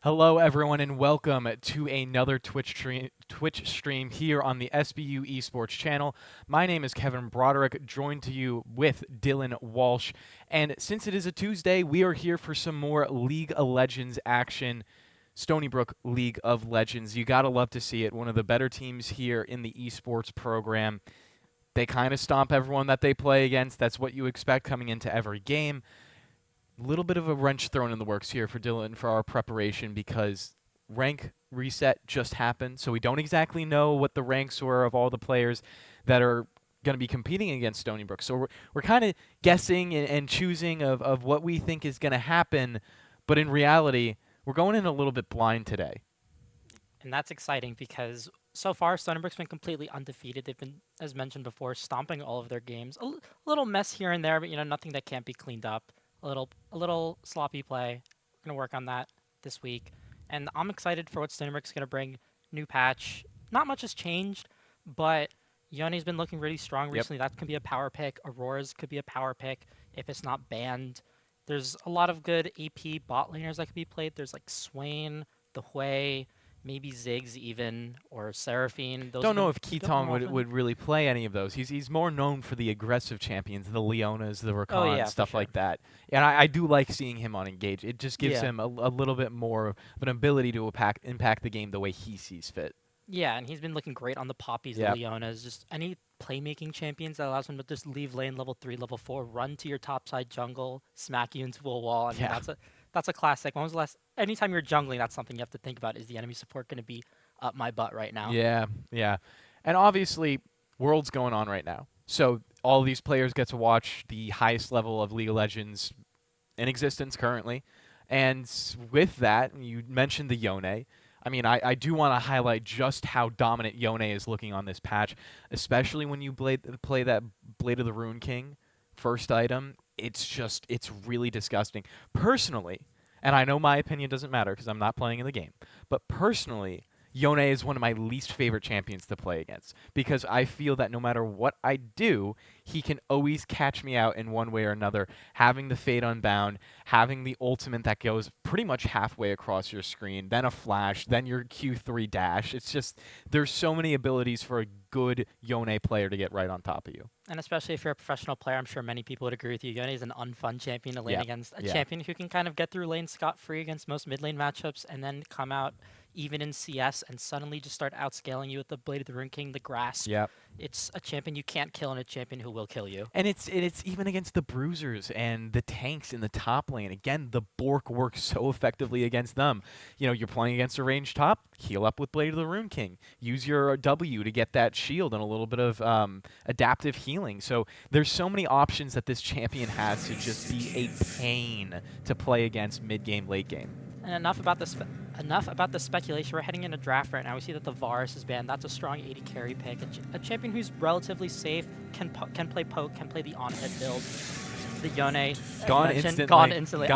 Hello, everyone, and welcome to another Twitch stream here on the SBU Esports channel. My name is Kevin Broderick, joined to you with Dylan Walsh. And since it is a Tuesday, we are here for some more League of Legends action. Stony Brook League of Legends. You gotta love to see it. One of the better teams here in the esports program. They kind of stomp everyone that they play against. That's what you expect coming into every game. Little bit of a wrench thrown in the works here for Dylan for our preparation because rank reset just happened, so we don't exactly know what the ranks were of all the players that are going to be competing against Stony Brook. So we're kind of guessing and choosing of what we think is going to happen, but in reality, we're going in a little bit blind today. And that's exciting because so far Stony Brook's been completely undefeated. They've been, as mentioned before, stomping all of their games. Little mess here and there, but nothing that can't be cleaned up. A little sloppy play. We're gonna work on that this week, and I'm excited for what Stony Brook's gonna bring. New patch. Not much has changed, but Yone's been looking really strong recently. That could be a power pick. Aurora's could be a power pick if it's not banned. There's a lot of good AP bot laners that could be played. There's like Swain, the Hui, maybe Ziggs even, or Seraphine. Don't know if Ketong would really play any of those. He's more known for the aggressive champions, the Leonas, the Rakans, stuff like that. And I do like seeing him on Engage. It just gives him a little bit more of an ability to impact the game the way he sees fit. Yeah, and he's been looking great on the Poppies, the Leonas, just any playmaking champions that allows him to just leave lane level 3, level 4, run to your topside jungle, smack you into a wall. I mean, that's a classic. When was the last? Anytime you're jungling, that's something you have to think about. Is the enemy support going to be up my butt right now? Yeah. And obviously, World's going on right now. So all these players get to watch the highest level of League of Legends in existence currently. And with that, you mentioned the Yone. I mean, I do want to highlight just how dominant Yone is looking on this patch, especially when you play that Blade of the Rune King first item. It's really disgusting. Personally, and I know my opinion doesn't matter because I'm not playing in the game, but personally, Yone is one of my least favorite champions to play against because I feel that no matter what I do, he can always catch me out in one way or another. Having the Fate Unbound, having the ultimate that goes pretty much halfway across your screen, then a flash, then your Q3 dash. It's just, there's so many abilities for a good Yone player to get right on top of you. And especially if you're a professional player, I'm sure many people would agree with you. Yone is an unfun champion to lane against. A champion who can kind of get through lane scot-free against most mid-lane matchups and then come out even in CS and suddenly just start outscaling you with the Blade of the Rune King, the Grasp. It's a champion you can't kill and a champion who will kill you. And it's even against the bruisers and the tanks in the top lane. Again, the Bork works so effectively against them. You're playing against a ranged top, heal up with Blade of the Rune King. Use your W to get that shield and a little bit of adaptive healing. So there's so many options that this champion has to just be a pain to play against mid-game, late game. And enough about the speculation. We're heading into draft right now. We see that the Varus is banned. That's a strong 80 carry pick. A champion who's relatively safe, can play poke, can play the on-hit build. The Yone gone instantly.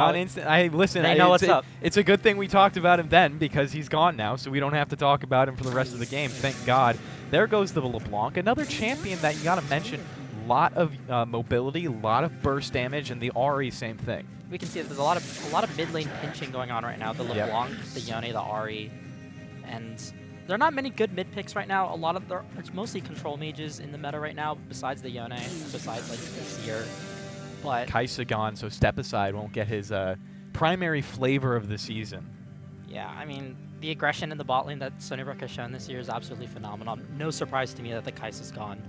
Listen, they know what's up. It's a good thing we talked about him then because he's gone now, so we don't have to talk about him for the rest of the game. Thank God. There goes the LeBlanc, another champion that you got to mention. Lot of mobility, a lot of burst damage, and the Ahri, same thing. We can see that there's a lot of mid lane pinching going on right now. The LeBlanc, the Yone, the Ahri, and there are not many good mid picks right now. It's mostly control mages in the meta right now, besides the Yone, besides like the Seer. But Kai'Sa gone, so Step Aside won't get his primary flavor of the season. Yeah, I mean, the aggression in the bot lane that Stony Brook has shown this year is absolutely phenomenal. No surprise to me that the Kai'Sa's gone.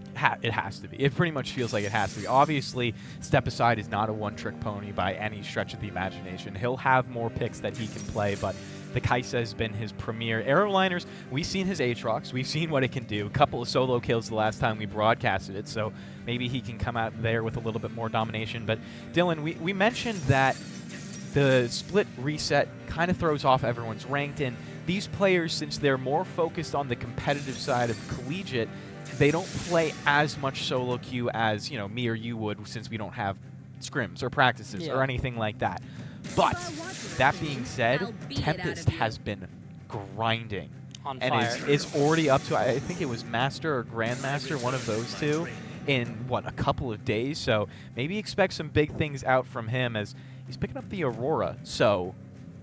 It has to be. It pretty much feels like it has to be. Obviously, Step Aside is not a one-trick pony by any stretch of the imagination. He'll have more picks that he can play, but the Kai'Sa has been his premier. Aeroliners, we've seen his Aatrox. We've seen what it can do. A couple of solo kills the last time we broadcasted it, so maybe he can come out there with a little bit more domination. But, Dylan, we mentioned that the split reset kind of throws off everyone's ranked, and these players, since they're more focused on the competitive side of collegiate, they don't play as much solo queue as me or you would, since we don't have scrims or practices or anything like that. But that being said, Tempest has been grinding on and fire. is already up to, I think it was Master or Grandmaster, one of those two, in a couple of days. So maybe expect some big things out from him as he's picking up the Aurora. So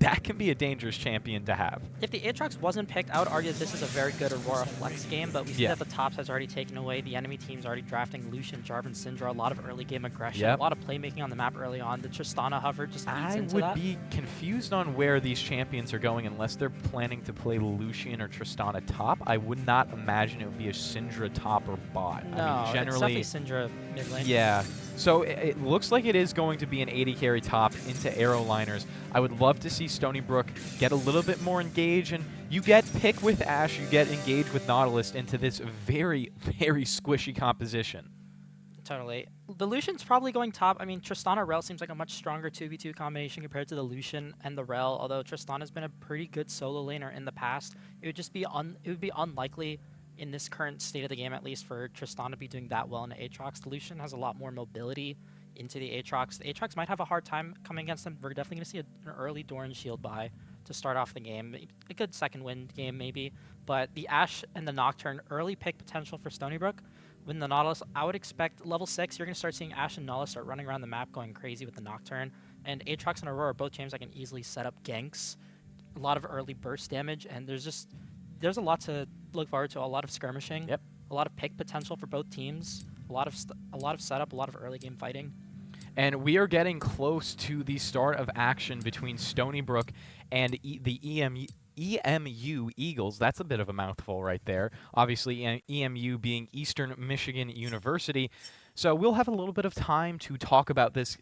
that can be a dangerous champion to have. If the Aatrox wasn't picked, I would argue that this is a very good Aurora flex game, but we see Yeah. that the tops has already taken away. The enemy team's already drafting Lucian, Jarvan, Syndra, a lot of early game aggression, Yep. a lot of playmaking on the map early on. The Tristana hover just feeds I into would that. be confused on where these champions are going unless they're planning to play Lucian or Tristana top. I would not imagine it would be a Syndra top or bot. No, I mean, generally, it's definitely Syndra mid lane. yeah. So it looks like it is going to be an 80 carry top into arrow liners. I would love to see Stony Brook get a little bit more engaged, and you get pick with Ashe, you get engaged with Nautilus into this very, very squishy composition. Totally. The Lucian's probably going top. I mean, Tristana Rel seems like a much stronger 2v2 combination compared to the Lucian and the Rel, although Tristana's been a pretty good solo laner in the past. It would just be unlikely in this current state of the game, at least, for Tristana to be doing that well in the Aatrox. The Lucian has a lot more mobility into the Aatrox. The Aatrox might have a hard time coming against them. We're definitely going to see an early Doran shield buy to start off the game. A good second win game, maybe. But the Ashe and the Nocturne, early pick potential for Stony Brook. When the Nautilus, I would expect level 6, you're going to start seeing Ashe and Nautilus start running around the map going crazy with the Nocturne. And Aatrox and Aurora are both champs that can easily set up ganks, a lot of early burst damage, and there's a lot to look forward to, a lot of skirmishing, Yep. a lot of pick potential for both teams, a lot of setup, a lot of early game fighting. And we are getting close to the start of action between Stony Brook and the EMU Eagles. That's a bit of a mouthful right there. Obviously, EMU being Eastern Michigan University. So we'll have a little bit of time to talk about this,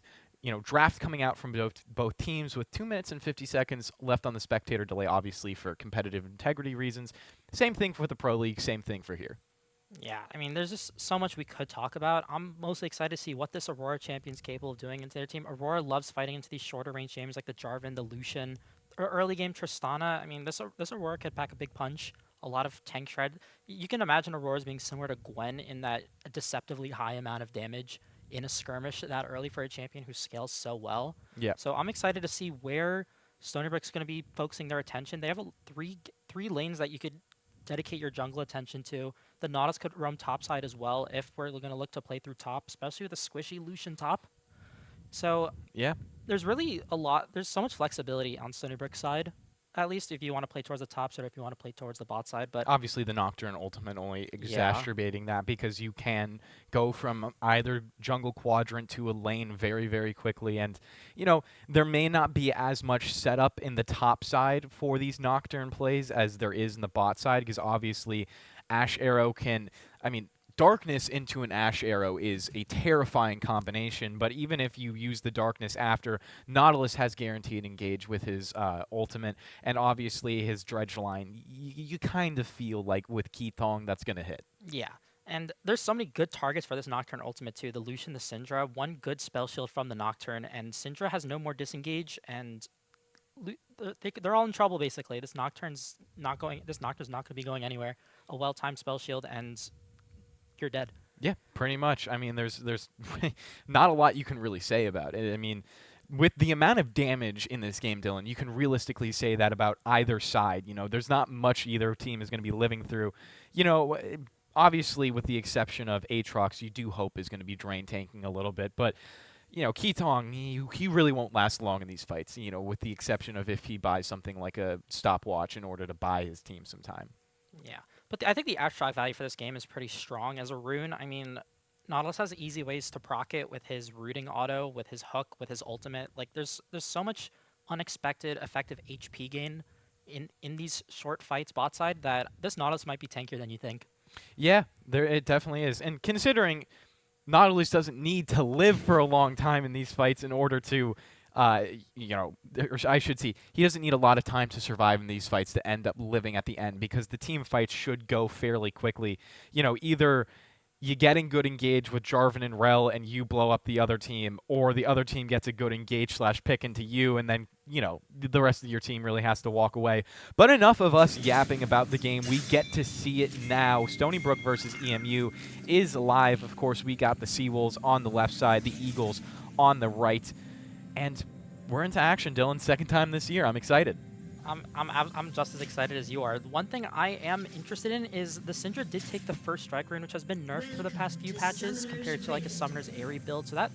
draft coming out from both teams with 2 minutes and 50 seconds left on the spectator delay, obviously for competitive integrity reasons. Same thing for the Pro League, same thing for here. Yeah, I mean, there's just so much we could talk about. I'm mostly excited to see what this Aurora champion's capable of doing into their team. Aurora loves fighting into these shorter range champions like the Jarvan, the Lucian, or early game Tristana. I mean, this Aurora could pack a big punch, a lot of tank shred. You can imagine Aurora's being similar to Gwen in that a deceptively high amount of damage in a skirmish that early for a champion who scales so well. Yeah. So I'm excited to see where Stony Brook's going to be focusing their attention. They have three lanes that you could dedicate your jungle attention to. The Nautilus could roam topside as well if we're going to look to play through top, especially with a squishy Lucian top. So Yeah. there's really there's so much flexibility on Stony Brook's side, at least if you want to play towards the top side or if you want to play towards the bot side. But Obviously, the Nocturne ultimate only exacerbating that because you can go from either jungle quadrant to a lane very, very quickly. And, there may not be as much setup in the top side for these Nocturne plays as there is in the bot side because obviously Ashe Arrow darkness into an Ashe Arrow is a terrifying combination, but even if you use the darkness after, Nautilus has guaranteed engage with his ultimate, and obviously his dredge line, you kind of feel like with Keithong that's going to hit. yeah. And there's so many good targets for this Nocturne ultimate too. The Lucian, the Syndra, one good spell shield from the Nocturne, and Syndra has no more disengage, and they're all in trouble basically. This Nocturne's not going to be going anywhere. A well-timed spell shield, and you're dead. Yeah, pretty much. I mean, there's not a lot you can really say about it. I mean, with the amount of damage in this game, Dylan, you can realistically say that about either side. There's not much either team is going to be living through. Obviously, with the exception of Aatrox, you do hope is going to be drain tanking a little bit, but Keithong, he really won't last long in these fights, with the exception of if he buys something like a stopwatch in order to buy his team some time. Yeah. But I think the Astrock value for this game is pretty strong as a rune. I mean, Nautilus has easy ways to proc it with his rooting auto, with his hook, with his ultimate. Like, there's so much unexpected effective HP gain in these short fights bot side that this Nautilus might be tankier than you think. Yeah, it definitely is. And considering Nautilus doesn't need to live for a long time in these fights in order to, or I should see, he doesn't need a lot of time to survive in these fights to end up living at the end because the team fights should go fairly quickly. Either you get in good engage with Jarvan and Rel and you blow up the other team, or the other team gets a good engage / pick into you, and then, the rest of your team really has to walk away. But enough of us yapping about the game. We get to see it now. Stony Brook versus EMU is live. Of course, we got the Seawolves on the left side, the Eagles on the right. And we're into action, Dylan. Second time this year. I'm excited. I'm just as excited as you are. The one thing I am interested in is the Syndra did take the first strike rune, which has been nerfed for the past few patches compared to like a Summoner's Aerie build. So that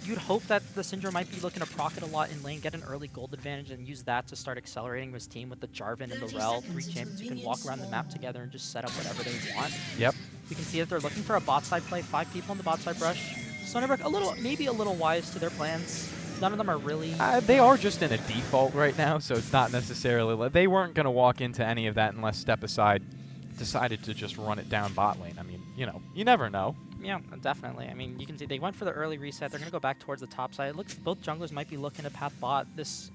you'd hope that the Syndrome might be looking to proc it a lot in lane, get an early gold advantage, and use that to start accelerating his team with the Jarvan and the Rel, 3 champions who can walk around the map together and just set up whatever they want. Yep. We can see that they're looking for a bot side play, 5 people on the bot side brush. Stony Brook maybe a little wise to their plans. None of them are really... They are just in a default right now, so it's not necessarily... They weren't going to walk into any of that unless Step Aside decided to just run it down bot lane. I mean, you know, you never know. Yeah, definitely. I mean, you can see they went for the early reset. They're going to go back towards the top side. It looks both junglers might be looking to path bot. This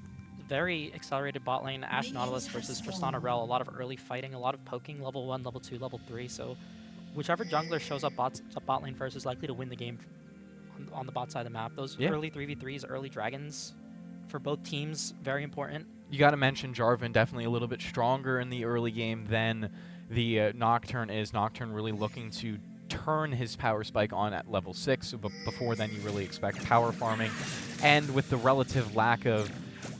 very accelerated bot lane, Ashe Nautilus versus Tristana Rel. A lot of early fighting, a lot of poking, level 1, level 2, level 3. So whichever jungler shows up bot lane first is likely to win the game on the bot side of the map. Those early 3v3s, early dragons for both teams, very important. You got to mention Jarvan definitely a little bit stronger in the early game than the Nocturne is. Nocturne really looking to turn his power spike on at level 6, but before then you really expect power farming. And with the relative lack of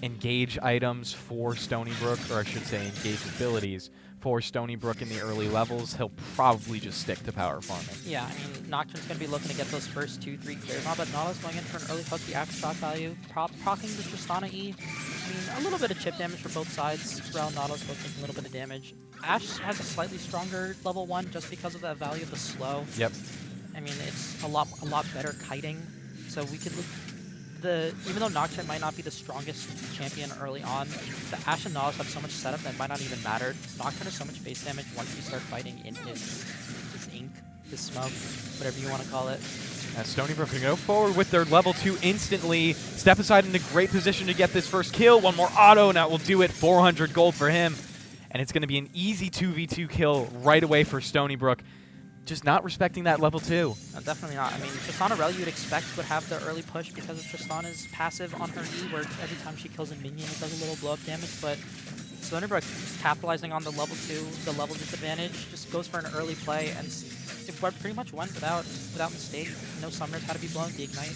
engage items for Stony Brook, or I should say engage abilities for Stony Brook in the early levels, he'll probably just stick to power farming. Yeah, I mean, Nocturne's going to be looking to get those first 2-3 clears on, but Nautilus going in for an early hook, the aftershock value, proccing the Tristana E. I mean, a little bit of chip damage for both sides. Rel and Nautilus both taking a little bit of damage. Ashe has a slightly stronger level 1 just because of the value of the slow. Yep. I mean, it's a lot better kiting. So we could look... Even though Nocturne might not be the strongest champion early on, the Ashe and Nautilus have so much setup that it might not even matter. Nocturne has so much base damage once you start fighting in his ink, his smoke, whatever you want to call it. As Stony Brook can go forward with their level 2 instantly. Step Aside in a great position to get this first kill. One more auto, and that will do it. 400 gold for him. And it's going to be an easy 2v2 kill right away for Stony Brook. Just not respecting that level 2. No, definitely not. I mean, Tristana Rel you'd expect would have the early push because of Tristana's passive on her E, where every time she kills a minion, it does a little blow-up damage, but Stony Brook capitalizing on the level 2, the level disadvantage, just goes for an early play, and it pretty much went without mistake. No summoners had to be blown, the Ignite.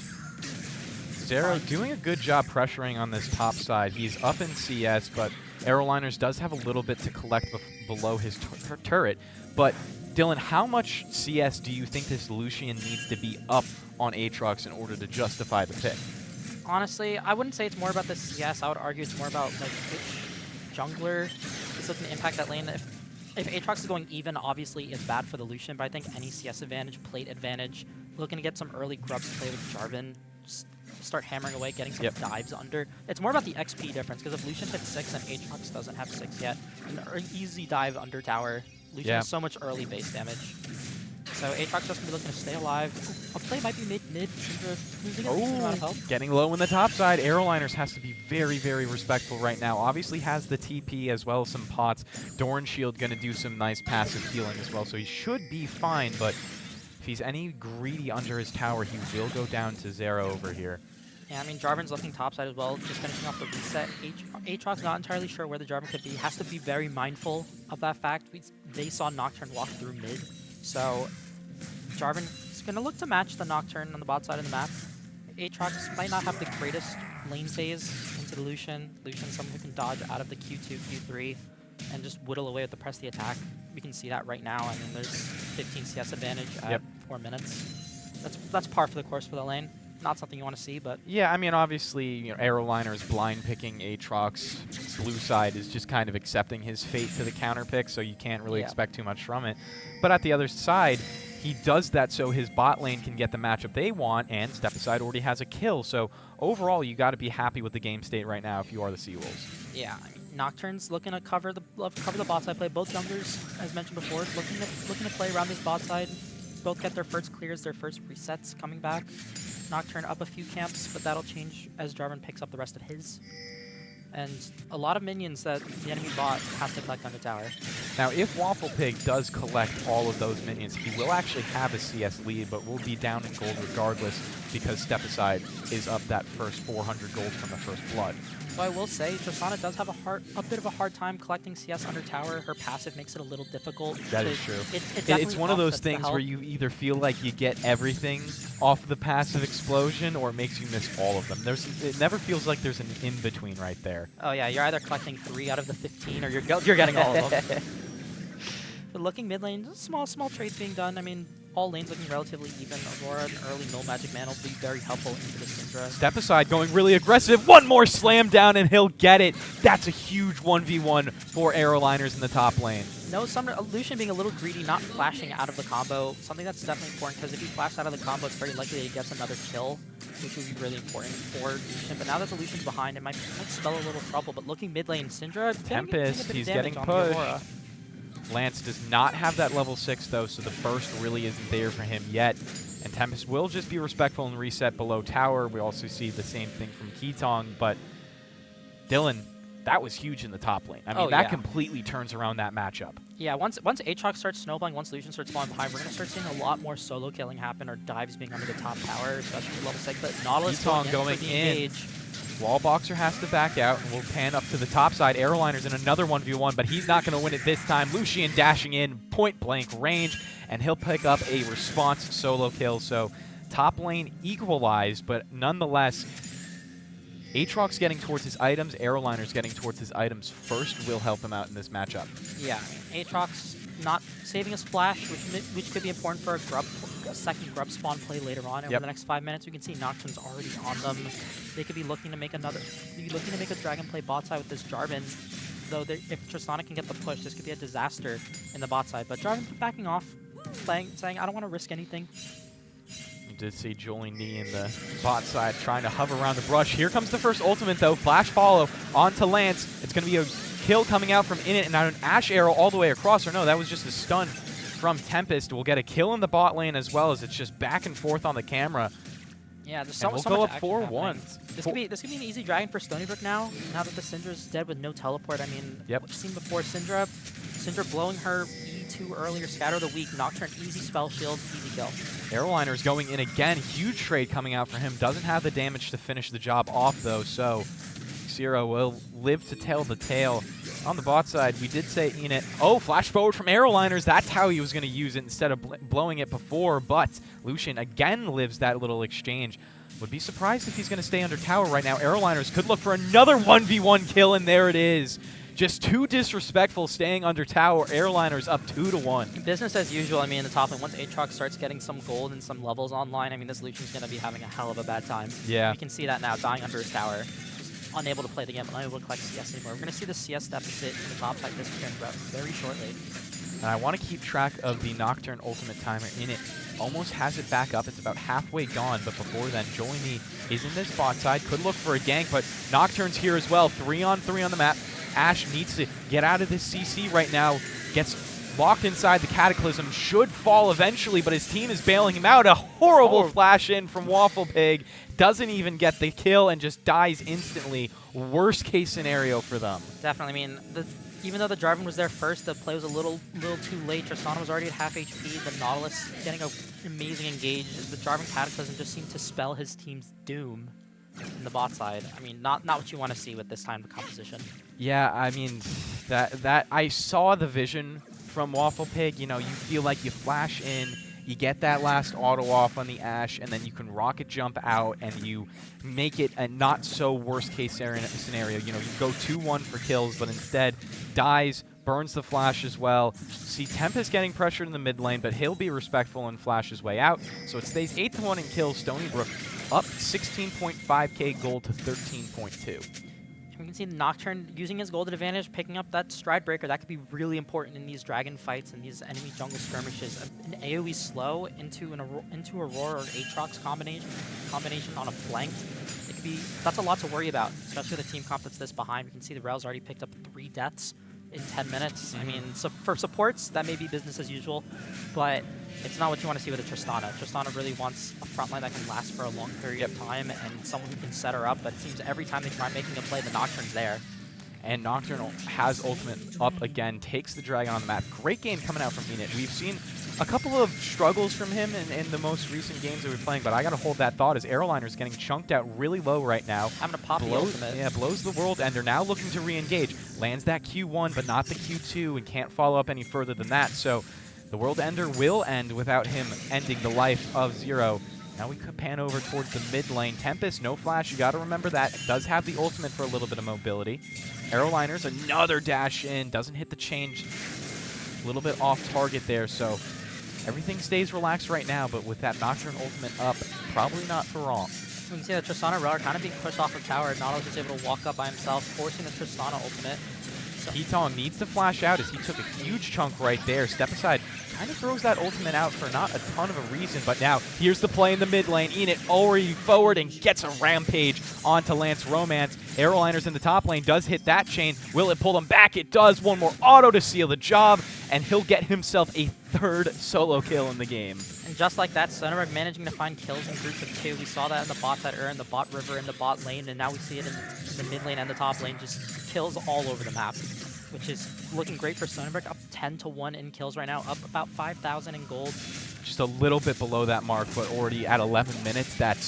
Zero doing a good job pressuring on this top side. He's up in CS, but Aeroliners does have a little bit to collect below his turret, but Dylan, how much CS do you think this Lucian needs to be up on Aatrox in order to justify the pick? Honestly, I wouldn't say it's more about the CS. I would argue it's more about like which jungler is looking to impact that lane. If Aatrox is going even, obviously it's bad for the Lucian, but I think any CS advantage, plate advantage, looking to get some early grubs to play with Jarvan, just start hammering away, getting some dives under. It's more about the XP difference, because if Lucian hits 6 and Aatrox doesn't have 6 yet, an easy dive under tower. Lucian has so much early base damage. So Aatrox just going to be looking to stay alive. A play might be mid, losing a decent amount of health. Getting low in the top side. Aeroliners has to be very, very respectful right now. Obviously has the TP as well as some pots. Doran Shield going to do some nice passive healing as well, so he should be fine, but if he's any greedy under his tower, he will go down to 0 over here. Yeah, I mean, Jarvan's looking topside as well, just finishing off the reset. Aatrox not entirely sure where the Jarvan could be. Has to be very mindful of that fact. They saw Nocturne walk through mid, so Jarvan is going to look to match the Nocturne on the bot side of the map. Aatrox might not have the greatest lane phase into the Lucian. Lucian's someone who can dodge out of the Q2, Q3, and just whittle away with the press the attack. We can see that right now. I mean, there's 15 CS advantage at 4 minutes. That's par for the course for the lane. Not something you want to see, but... Yeah, I mean, obviously, you know, Aeroliners blind picking Aatrox. Blue side is just kind of accepting his fate to the counter pick, so you can't really expect too much from it. But at the other side, he does that so his bot lane can get the matchup they want, and Step Aside already has a kill. So overall, you got to be happy with the game state right now if you are the Seawolves. Yeah, I mean, Nocturne's looking to cover the bot side play. Both junglers, as mentioned before, looking to play around this bot side. Both get their first clears, their first resets coming back. Nocturne up a few camps, but that'll change as Jarvan picks up the rest of his. And a lot of minions that the enemy bot has to collect on the tower. Now, if Waffle Pig does collect all of those minions, he will actually have a CS lead, but will be down in gold regardless because Step Aside is up that first 400 gold from the first blood. So I will say, Tristana does have a bit of a hard time collecting CS under tower. Her passive makes it a little difficult. That is true. It's one of those things where you either feel like you get everything off the passive explosion, or it makes you miss all of them. It never feels like there's an in-between right there. Oh yeah, you're either collecting 3 out of the 15, or you're getting all of them. But looking mid lane, small trades being done. I mean, all lanes looking relatively even. Aurora and early Null Magic Man will be very helpful into the Syndra. Step aside, going really aggressive. One more slam down, and he'll get it. That's a huge 1v1 for Aeroliners in the top lane. No, Lucian being a little greedy, not flashing out of the combo. Something that's definitely important, because if he flashes out of the combo, it's very likely that he gets another kill, which would be really important for Lucian. But now that the Lucian's behind, it might spell a little trouble. But looking mid lane, Syndra, Tempest, he's getting pushed. Lance does not have that level 6, though, so the burst really isn't there for him yet. And Tempest will just be respectful and reset below tower. We also see the same thing from Keetong, but Dylan, that was huge in the top lane. I mean, that completely turns around that matchup. Yeah, once Aatrox starts snowballing, once Lucian starts falling behind, we're going to start seeing a lot more solo killing happen, or dives being under the top tower, especially level 6. But Nautilus going in. Wall Boxer has to back out, and we'll pan up to the top side. Aeroliner's in another 1v1, but he's not going to win it this time. Lucian dashing in, point-blank range, and he'll pick up a response solo kill. So top lane equalized, but nonetheless, Aatrox getting towards his items, Aeroliner's getting towards his items first will help him out in this matchup. Yeah, Aatrox not saving a splash, which could be important for a second grub spawn play later on. Over the next 5 minutes, we can see Nocturne's already on them. They could be looking to make a dragon play bot side with this Jarvan. Though if Tristana can get the push, this could be a disaster in the bot side. But Jarvan backing off, saying, I don't want to risk anything. You did see Jolie Knee in the bot side trying to hover around the brush. Here comes the first ultimate, though. Flash follow onto Lance. It's going to be a kill coming out from Init, and now an Ash arrow all the way across. Or no, that was just a stun from Tempest. We'll get a kill in the bot lane as well, as it's just back and forth on the camera. Yeah, there's we'll go up 4-1. This could be an easy dragon for Stony Brook now. Now that the Syndra's dead with no teleport. I mean, we've seen before Syndra blowing her E2 earlier, Scatter of the Weak, Nocturne, easy spell shield, easy kill. Aeroliner's going in again. Huge trade coming out for him. Doesn't have the damage to finish the job off, though, so Zero will live to tell the tale. On the bot side, we did say Enid. Oh, flash forward from Aeroliners. That's how he was going to use it instead of blowing it before. But Lucian again lives that little exchange. Would be surprised if he's going to stay under tower right now. Aeroliners could look for another 1v1 kill, and there it is. Just too disrespectful staying under tower. Aeroliners up 2-1. Business as usual. I mean, in the top lane, once Aatrox starts getting some gold and some levels online, I mean, this Lucian's going to be having a hell of a bad time. Yeah. We can see that now, dying under his tower. Unable to play the game, unable to collect CS anymore. We're going to see the CS deficit in the top side this turn very shortly. And I want to keep track of the Nocturne ultimate timer in it. Almost has it back up. It's about halfway gone, but before then, Joey is in this bot side. Could look for a gank, but Nocturne's here as well. 3-on-3 on the map. Ash needs to get out of this CC right now. Gets locked inside the Cataclysm. Should fall eventually, but his team is bailing him out. A horrible flash in from Waffle Pig. Doesn't even get the kill and just dies instantly. Worst case scenario for them. Definitely. I mean, even though the Jarvan was there first, the play was a little too late. Tristana was already at half HP. The Nautilus getting an amazing engage. The Jarvan Cataclysm just seemed to spell his team's doom in the bot side. I mean, not what you want to see with this time of composition. Yeah, I mean, that I saw the vision from Waffle Pig. You know, you feel like you flash in, you get that last auto off on the Ash, and then you can rocket jump out and you make it a not so worst case scenario. You know, you go 2-1 for kills, but instead dies, burns the flash as well. See Tempest getting pressured in the mid lane, but he'll be respectful and flash his way out. So it stays 8-1 in kills. Stony Brook up 16.5k gold to 13.2. We can see Nocturne using his golden advantage, picking up that stride breaker. That could be really important in these dragon fights and these enemy jungle skirmishes. An AoE slow into Aurora or Aatrox combination on a flank. It could be, that's a lot to worry about, especially with a team comp that's this behind. We can see the Rel's already picked up 3 deaths in 10 minutes. I mean, so for supports, that may be business as usual, but it's not what you want to see with a Tristana. Tristana really wants a frontline that can last for a long period of time and someone who can set her up, but it seems every time they try making a play, the Nocturne's there. And Nocturne has ultimate up again, takes the dragon on the map. Great game coming out from Enid. We've seen a couple of struggles from him in the most recent games that we're playing, but I got to hold that thought as Aeroliner's getting chunked out really low right now. Having to pop the ultimate. Yeah, blows the world ender. Now looking to re-engage. Lands that Q1, but not the Q2, and can't follow up any further than that. So the world ender will end without him ending the life of Zero. Now we could pan over towards the mid lane. Tempest, no flash. You got to remember that. Does have the ultimate for a little bit of mobility. Aeroliner's another dash in. Doesn't hit the change. A little bit off target there, so Everything stays relaxed right now, but with that Nocturne ultimate up, probably not for long. You can see that Tristana and Rel are kind of being pushed off of tower. Nautilus is able to walk up by himself, forcing the Tristana ultimate. So Ketong needs to flash out as he took a huge chunk right there. Step aside, kind of throws that ultimate out for not a ton of a reason, but now here's the play in the mid lane. Enid already forward and gets a rampage onto Lance Romance. Aeroliners in the top lane does hit that chain. Will it pull him back? It does. One more auto to seal the job, and he'll get himself a third solo kill in the game. And just like that, Stony Brook managing to find kills in groups of 2. We saw that in the bot side, in the bot river, in the bot lane, and now we see it in the mid lane and the top lane. Just kills all over the map, which is looking great for Stony Brook. Up 10-1 in kills right now, up about 5,000 in gold. Just a little bit below that mark, but already at 11 minutes, that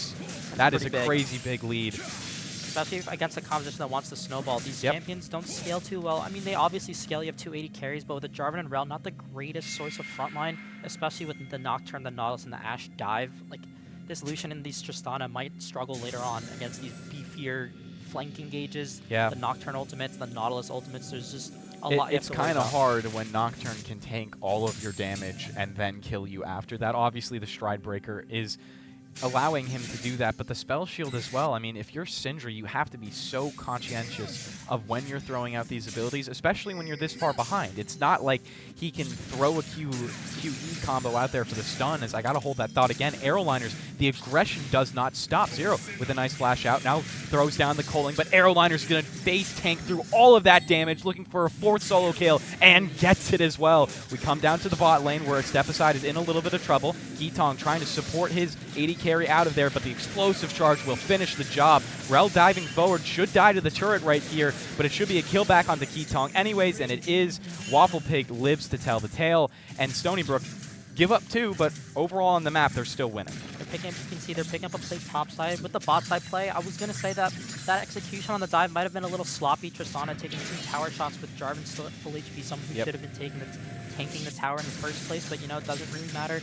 is a crazy big lead. Especially against a composition that wants to snowball. These champions don't scale too well. I mean, they obviously scale. You have 280 carries, but with the Jarvan and Rel, not the greatest source of frontline, especially with the Nocturne, the Nautilus, and the Ashe dive. Like, this Lucian and these Tristana might struggle later on against these beefier flanking gauges. Yeah. The Nocturne ultimates, the Nautilus ultimates. There's just a lot. It's kind of hard when Nocturne can tank all of your damage and then kill you after that. Obviously, the Stride Breaker is allowing him to do that, but the spell shield as well. I mean, if you're Syndra, you have to be so conscientious of when you're throwing out these abilities, especially when you're this far behind. It's not like he can throw a QE combo out there for the stun, as I gotta hold that thought again. Aeroliners, the aggression does not stop. Zero with a nice flash out, now throws down the culling, but Aeroliner's gonna face tank through all of that damage, looking for a 4th solo kill, and gets it as well. We come down to the bot lane where Step Aside is in a little bit of trouble. Ketong trying to support his 80 carry out of there, but the explosive charge will finish the job. Rel diving forward should die to the turret right here, but it should be a kill back onto Ketong anyways, and it is. Waffle Pig lives to tell the tale, and Stony Brook give up 2, but overall on the map, they're still winning. You can see they're picking up a play top side. With the bot side play, I was going to say that that execution on the dive might have been a little sloppy. Tristana taking 2 tower shots with Jarvan still at full HP, someone who should have been tanking the tower in the first place, but, you know, it doesn't really matter.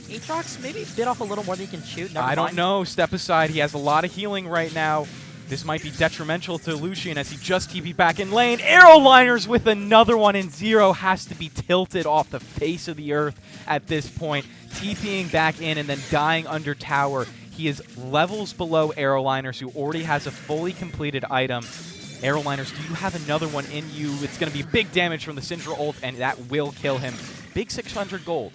Aatrox maybe bit off a little more than he can shoot. I don't know. Step aside. He has a lot of healing right now. This might be detrimental to Lucian as he just TP back in lane. Aeroliners with another one, and Zero has to be tilted off the face of the earth at this point. TPing back in and then dying under tower. He is levels below Aeroliners, who already has a fully completed item. Aeroliners, do you have another one in you? It's going to be big damage from the Syndra ult, and that will kill him. Big 600 gold.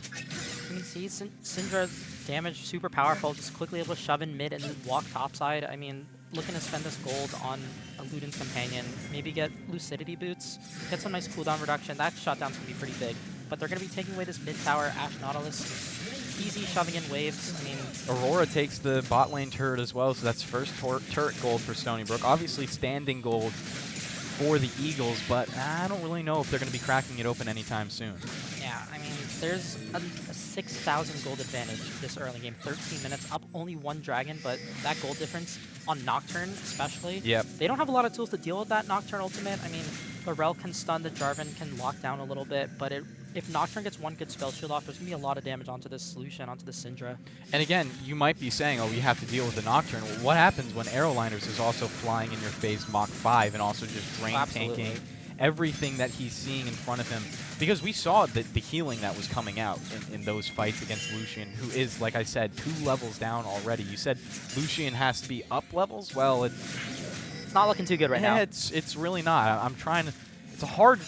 You can see Syndra's damage super powerful, just quickly able to shove in mid and then walk topside. I mean, looking to spend this gold on a Luden's companion, maybe get Lucidity boots, get some nice cooldown reduction. That shutdown's going to be pretty big. But they're going to be taking away this mid tower, Ashe Nautilus. Easy shoving in waves. I mean, Aurora takes the bot lane turret as well, so that's first turret gold for Stony Brook. Obviously standing gold for the Eagles, but I don't really know if they're going to be cracking it open anytime soon. Yeah, I mean, there's a 6,000 gold advantage this early game. 13 minutes, up only 1 dragon, but that gold difference on Nocturne especially. Yep. They don't have a lot of tools to deal with that Nocturne ultimate. I mean, the Rel can stun, the Jarvan can lock down a little bit, but if Nocturne gets 1 good spell shield off, there's going to be a lot of damage onto this solution, onto the Syndra. And again, you might be saying, oh, we have to deal with the Nocturne. Well, what happens when Aeroliners is also flying in your face Mach 5 and also just drain tanking everything that he's seeing in front of him? Because we saw the healing that was coming out in those fights against Lucian, who is, like I said, 2 levels down already. You said Lucian has to be up levels? Well, it's not looking too good right now. Yeah, it's really not. I'm trying to... It's a hard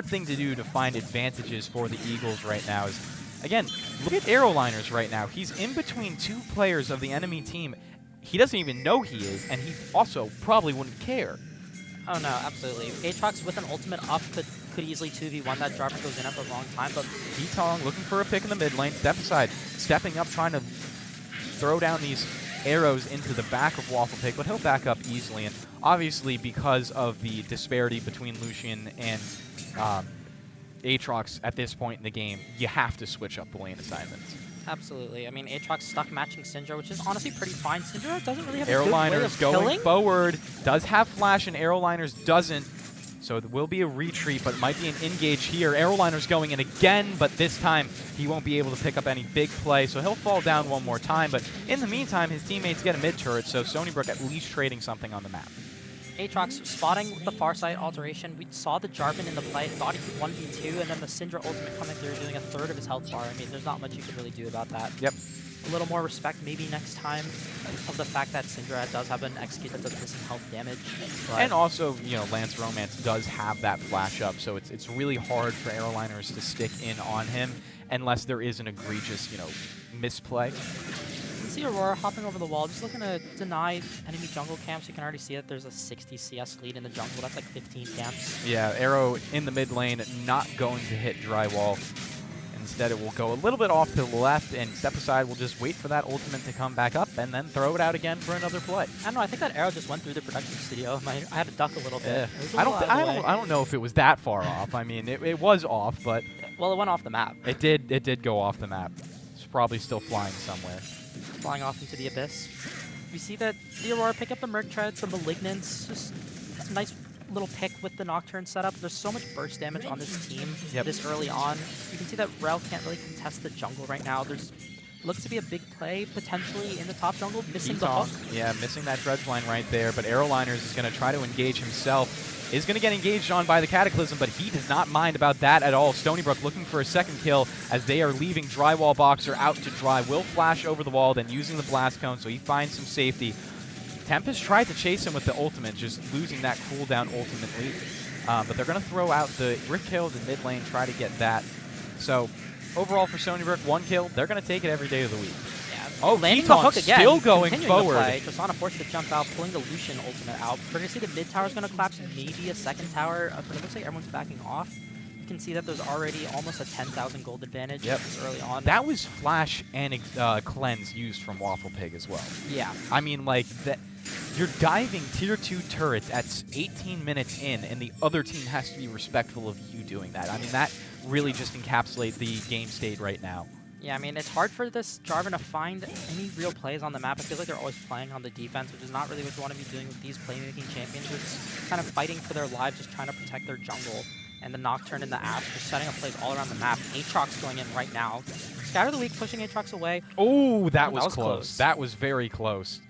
thing to do to find advantages for the Eagles right now. Is, again, look at Aeroliners right now. He's in between 2 players of the enemy team. He doesn't even know he is, and he also probably wouldn't care. Oh no, absolutely. Aatrox with an ultimate up could easily 2v1 that Jarvan goes in at the wrong time, but Ketong looking for a pick in the mid lane, step aside, stepping up, trying to throw down these arrows into the back of Waffle Pig, but he'll back up easily. And obviously, because of the disparity between Lucian and Aatrox at this point in the game, you have to switch up the lane assignments. Absolutely. I mean, Aatrox stuck matching Syndra, which is honestly pretty fine. Syndra doesn't really have a Aeroliners good way of going killing. forward, does have flash, and Aeroliners doesn't. So it will be a retreat, but might be an engage here. Aeroliners going in again, but this time he won't be able to pick up any big play, so he'll fall down one more time. But in the meantime, his teammates get a mid turret, so Stony Brook at least trading something on the map. Aatrox spotting the far side alteration. We saw the Jarvan in the play, thought he could 1v2, and then the Syndra ultimate coming through, doing a third of his health bar. I mean, there's not much you can really do about that. Yep. A little more respect maybe next time of the fact that Syndra does have an execute that does missing health damage. And also, Lance Romance does have that flash up, so it's really hard for Aeroliners to stick in on him unless there is an egregious, misplay. You can see Aurora hopping over the wall, just looking to deny enemy jungle camps. You can already see that there's a 60 CS lead in the jungle. That's like 15 camps. Yeah, Arrow in the mid lane, not going to hit drywall. Instead, it will go a little bit off to the left, and Step Aside will just wait for that ultimate to come back up and then throw it out again for another play. I don't know. I think that arrow just went through the production studio. I had to duck a little bit. Yeah. It was a little out of the way. I don't know if it was that far off. I mean, it was off, but Well, it went off the map. it did go off the map. It's probably still flying somewhere. Flying off into the abyss. We see that the Aurora pick up the Merc Treads, the Malignants, just it's a nice little pick with the Nocturne setup. There's so much burst damage on this team this early on. You can see that Rel can't really contest the jungle right now. There's looks to be a big play potentially in the top jungle, missing the hook. Yeah, missing that dredge line right there, but Aeroliners is going to try to engage himself. Is going to get engaged on by the Cataclysm, but he does not mind about that at all. Stony Brook looking for a second kill as they are leaving Drywall Boxer out to dry. Will flash over the wall, then using the Blast Cone, so he finds some safety. Tempest tried to chase him with the ultimate, just losing that cooldown ultimately. But they're going to throw out the Rift Kill in the mid lane, try to get that. So overall for Stony Brook, 1 kill. They're going to take it every day of the week. Oh, landing the hook again. Still going forward. Tristana forced to jump out, pulling the Lucian ultimate out. We're going to see the mid tower is going to collapse, maybe a second tower, but it looks like everyone's backing off. You can see that there's already almost a 10,000 gold advantage this early on. That was Flash and Cleanse used from Waffle Pig as well. Yeah. I mean, like, that. You're diving tier 2 turrets at 18 minutes in, and the other team has to be respectful of you doing that. I mean, that really just encapsulates the game state right now. Yeah, I mean, it's hard for this Jarvan to find any real plays on the map. I feel like they're always playing on the defense, which is not really what you want to be doing with these playmaking champions. They're just kind of fighting for their lives, just trying to protect their jungle. And the Nocturne and the Ashe just setting up plays all around the map. Aatrox going in right now. Scatter the Weak pushing Aatrox away. Oh, that was close. That was very close.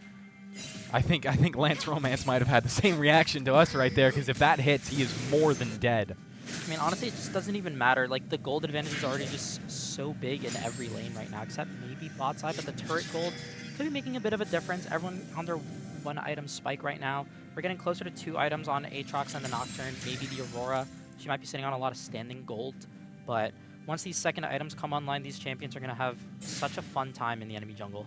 I think Lance Romance might have had the same reaction to us right there, because if that hits, he is more than dead. I mean, honestly, it just doesn't even matter. Like, the gold advantage is already just so big in every lane right now, except maybe bot side, but the turret gold could be making a bit of a difference. Everyone on their 1 item spike right now. We're getting closer to 2 items on Aatrox and the Nocturne, maybe the Aurora. She might be sitting on a lot of standing gold, but once these second items come online, these champions are going to have such a fun time in the enemy jungle.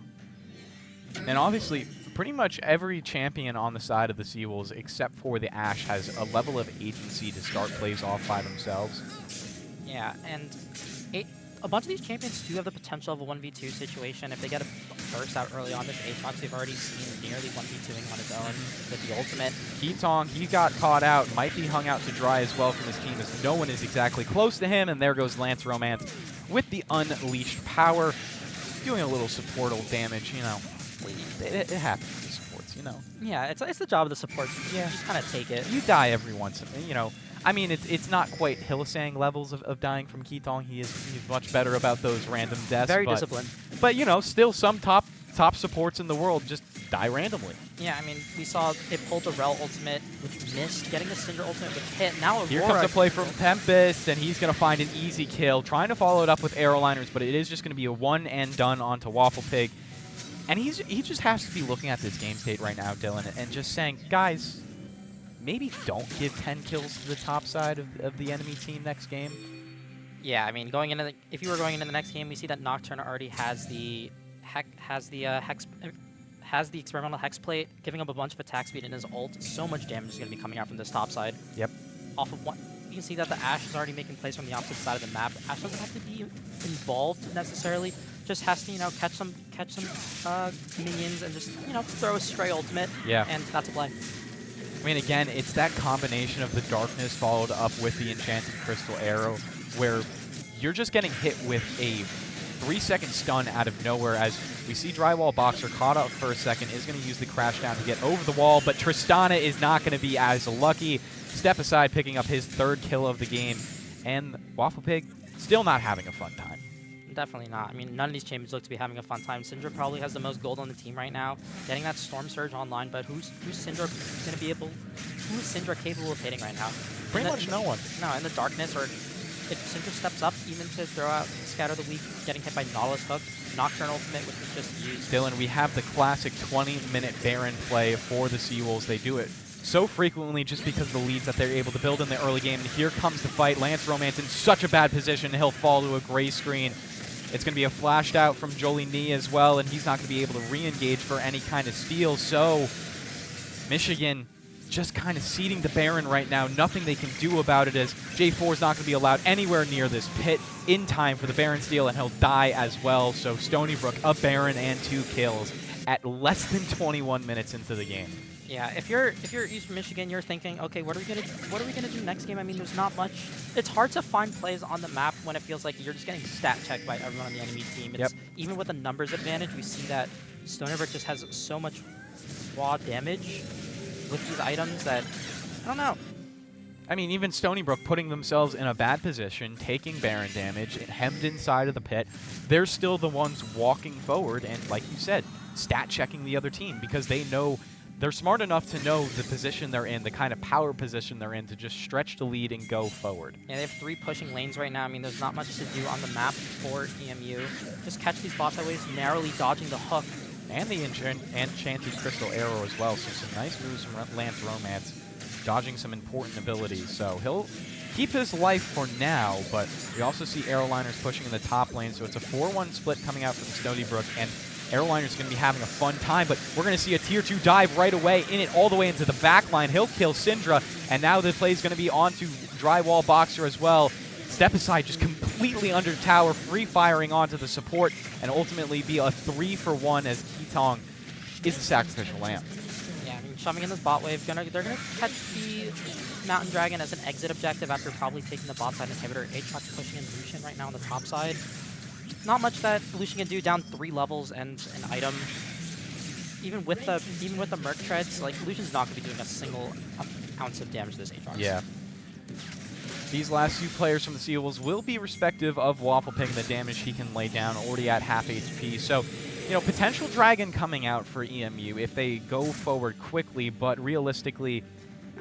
And obviously, pretty much every champion on the side of the Seawolves, except for the Ashe, has a level of agency to start plays off by themselves. Yeah, and a bunch of these champions do have the potential of a 1v2 situation. If they get a burst out early on, this Aatrox we've already seen nearly 1v2ing on his own with the ultimate. Keatong, he got caught out, might be hung out to dry as well from his team, as no one is exactly close to him, and there goes Lance Romance with the unleashed power, doing a little supportal damage, It happens to the supports, Yeah, it's the job of the supports. Yeah, just kind of take it. You die every once in a while, I mean, it's not quite Hylissang levels of dying from Keatong. He's much better about those random deaths. Very disciplined. But still some top supports in the world just die randomly. Yeah, I mean, we saw it pulled the Rel ultimate, which missed, getting the Syndra ultimate with hit. Now Aurora. Here comes a play from Tempest, and he's going to find an easy kill, trying to follow it up with Aeroliners, but it is just going to be a one and done onto Waffle Pig. And he just has to be looking at this game state right now, Dylan, and just saying, guys, maybe don't give 10 kills to the top side of the enemy team next game. Yeah, I mean, if you were going into the next game, we see that Nocturne already has the experimental hex plate, giving up a bunch of attack speed in his ult. So much damage is going to be coming out from this top side. Yep. Off of one, you can see that the Ashe is already making plays from the opposite side of the map. Ashe doesn't have to be involved necessarily. Just has to, catch some minions and just, throw a stray ultimate. Yeah. And that's a play. I mean, again, it's that combination of the darkness followed up with the enchanted crystal arrow, where you're just getting hit with a 3-second stun out of nowhere, as we see Drywall Boxer caught up for a second, is going to use the crash down to get over the wall, but Tristana is not going to be as lucky. Step Aside picking up his 3rd kill of the game, and Waffle Pig still not having a fun time. Definitely not. I mean, none of these champions look to be having a fun time. Syndra probably has the most gold on the team right now, getting that Storm Surge online, but who's Syndra going to be able... Who is Syndra capable of hitting right now? Pretty much no one. No, in the darkness, or if Syndra steps up, even to throw out Scatter the Weak, getting hit by Nautilus Hook, Nocturne Ultimate, which was just used. Dylan, we have the classic 20-minute Baron play for the Seawolves. They do it so frequently just because of the leads that they're able to build in the early game. And here comes the fight. Lance Romance in such a bad position. He'll fall to a gray screen. It's going to be a flashed out from Jolie Nee as well, and he's not going to be able to re-engage for any kind of steal. So Michigan just kind of ceding the Baron right now. Nothing they can do about it, as J4 is not going to be allowed anywhere near this pit in time for the Baron steal, and he'll die as well. So Stony Brook, a Baron and 2 kills at less than 21 minutes into the game. Yeah, if you're Eastern Michigan, you're thinking, okay, what are we gonna do next game? I mean, there's not much. It's hard to find plays on the map when it feels like you're just getting stat checked by everyone on the enemy team. It's, even with a numbers advantage, we see that Stony Brook just has so much raw damage with these items that I don't know. I mean, even Stony Brook putting themselves in a bad position, taking Baron damage, hemmed inside of the pit. They're still the ones walking forward and, like you said, stat checking the other team because they know. They're smart enough to know the position they're in, the kind of power position they're in, to just stretch the lead and go forward. Yeah, they have 3 pushing lanes right now. I mean, there's not much to do on the map for EMU. Just catch these bot side waves, narrowly dodging the hook. And the Enchanted Crystal Arrow as well, so some nice moves from Lance Romance, dodging some important abilities. So he'll keep his life for now, but we also see Aeroliners pushing in the top lane, so it's a 4-1 split coming out from Stony Brook, and Airliner's going to be having a fun time, but we're going to see a Tier 2 dive right away in it all the way into the back line. He'll kill Syndra, and now the play is going to be onto Drywall Boxer as well. Step aside, just completely under tower, free-firing onto the support, and ultimately be a 3-for-1 as Keetong is the sacrificial lamb. Yeah, I mean, shoving in this bot wave, they're going to catch the Mountain Dragon as an exit objective after probably taking the bot side inhibitor. Aatrox pushing in Lucian right now on the top side. Not much that Lucian can do, down 3 levels and an item. Even with the Merc Treads, like, Lucian's not going to be doing a single ounce of damage to this Aatrox. Yeah. These last few players from the Seawolves will be respective of Waffle Pig and the damage he can lay down, already at half HP. So, you know, potential Dragon coming out for EMU if they go forward quickly, but realistically,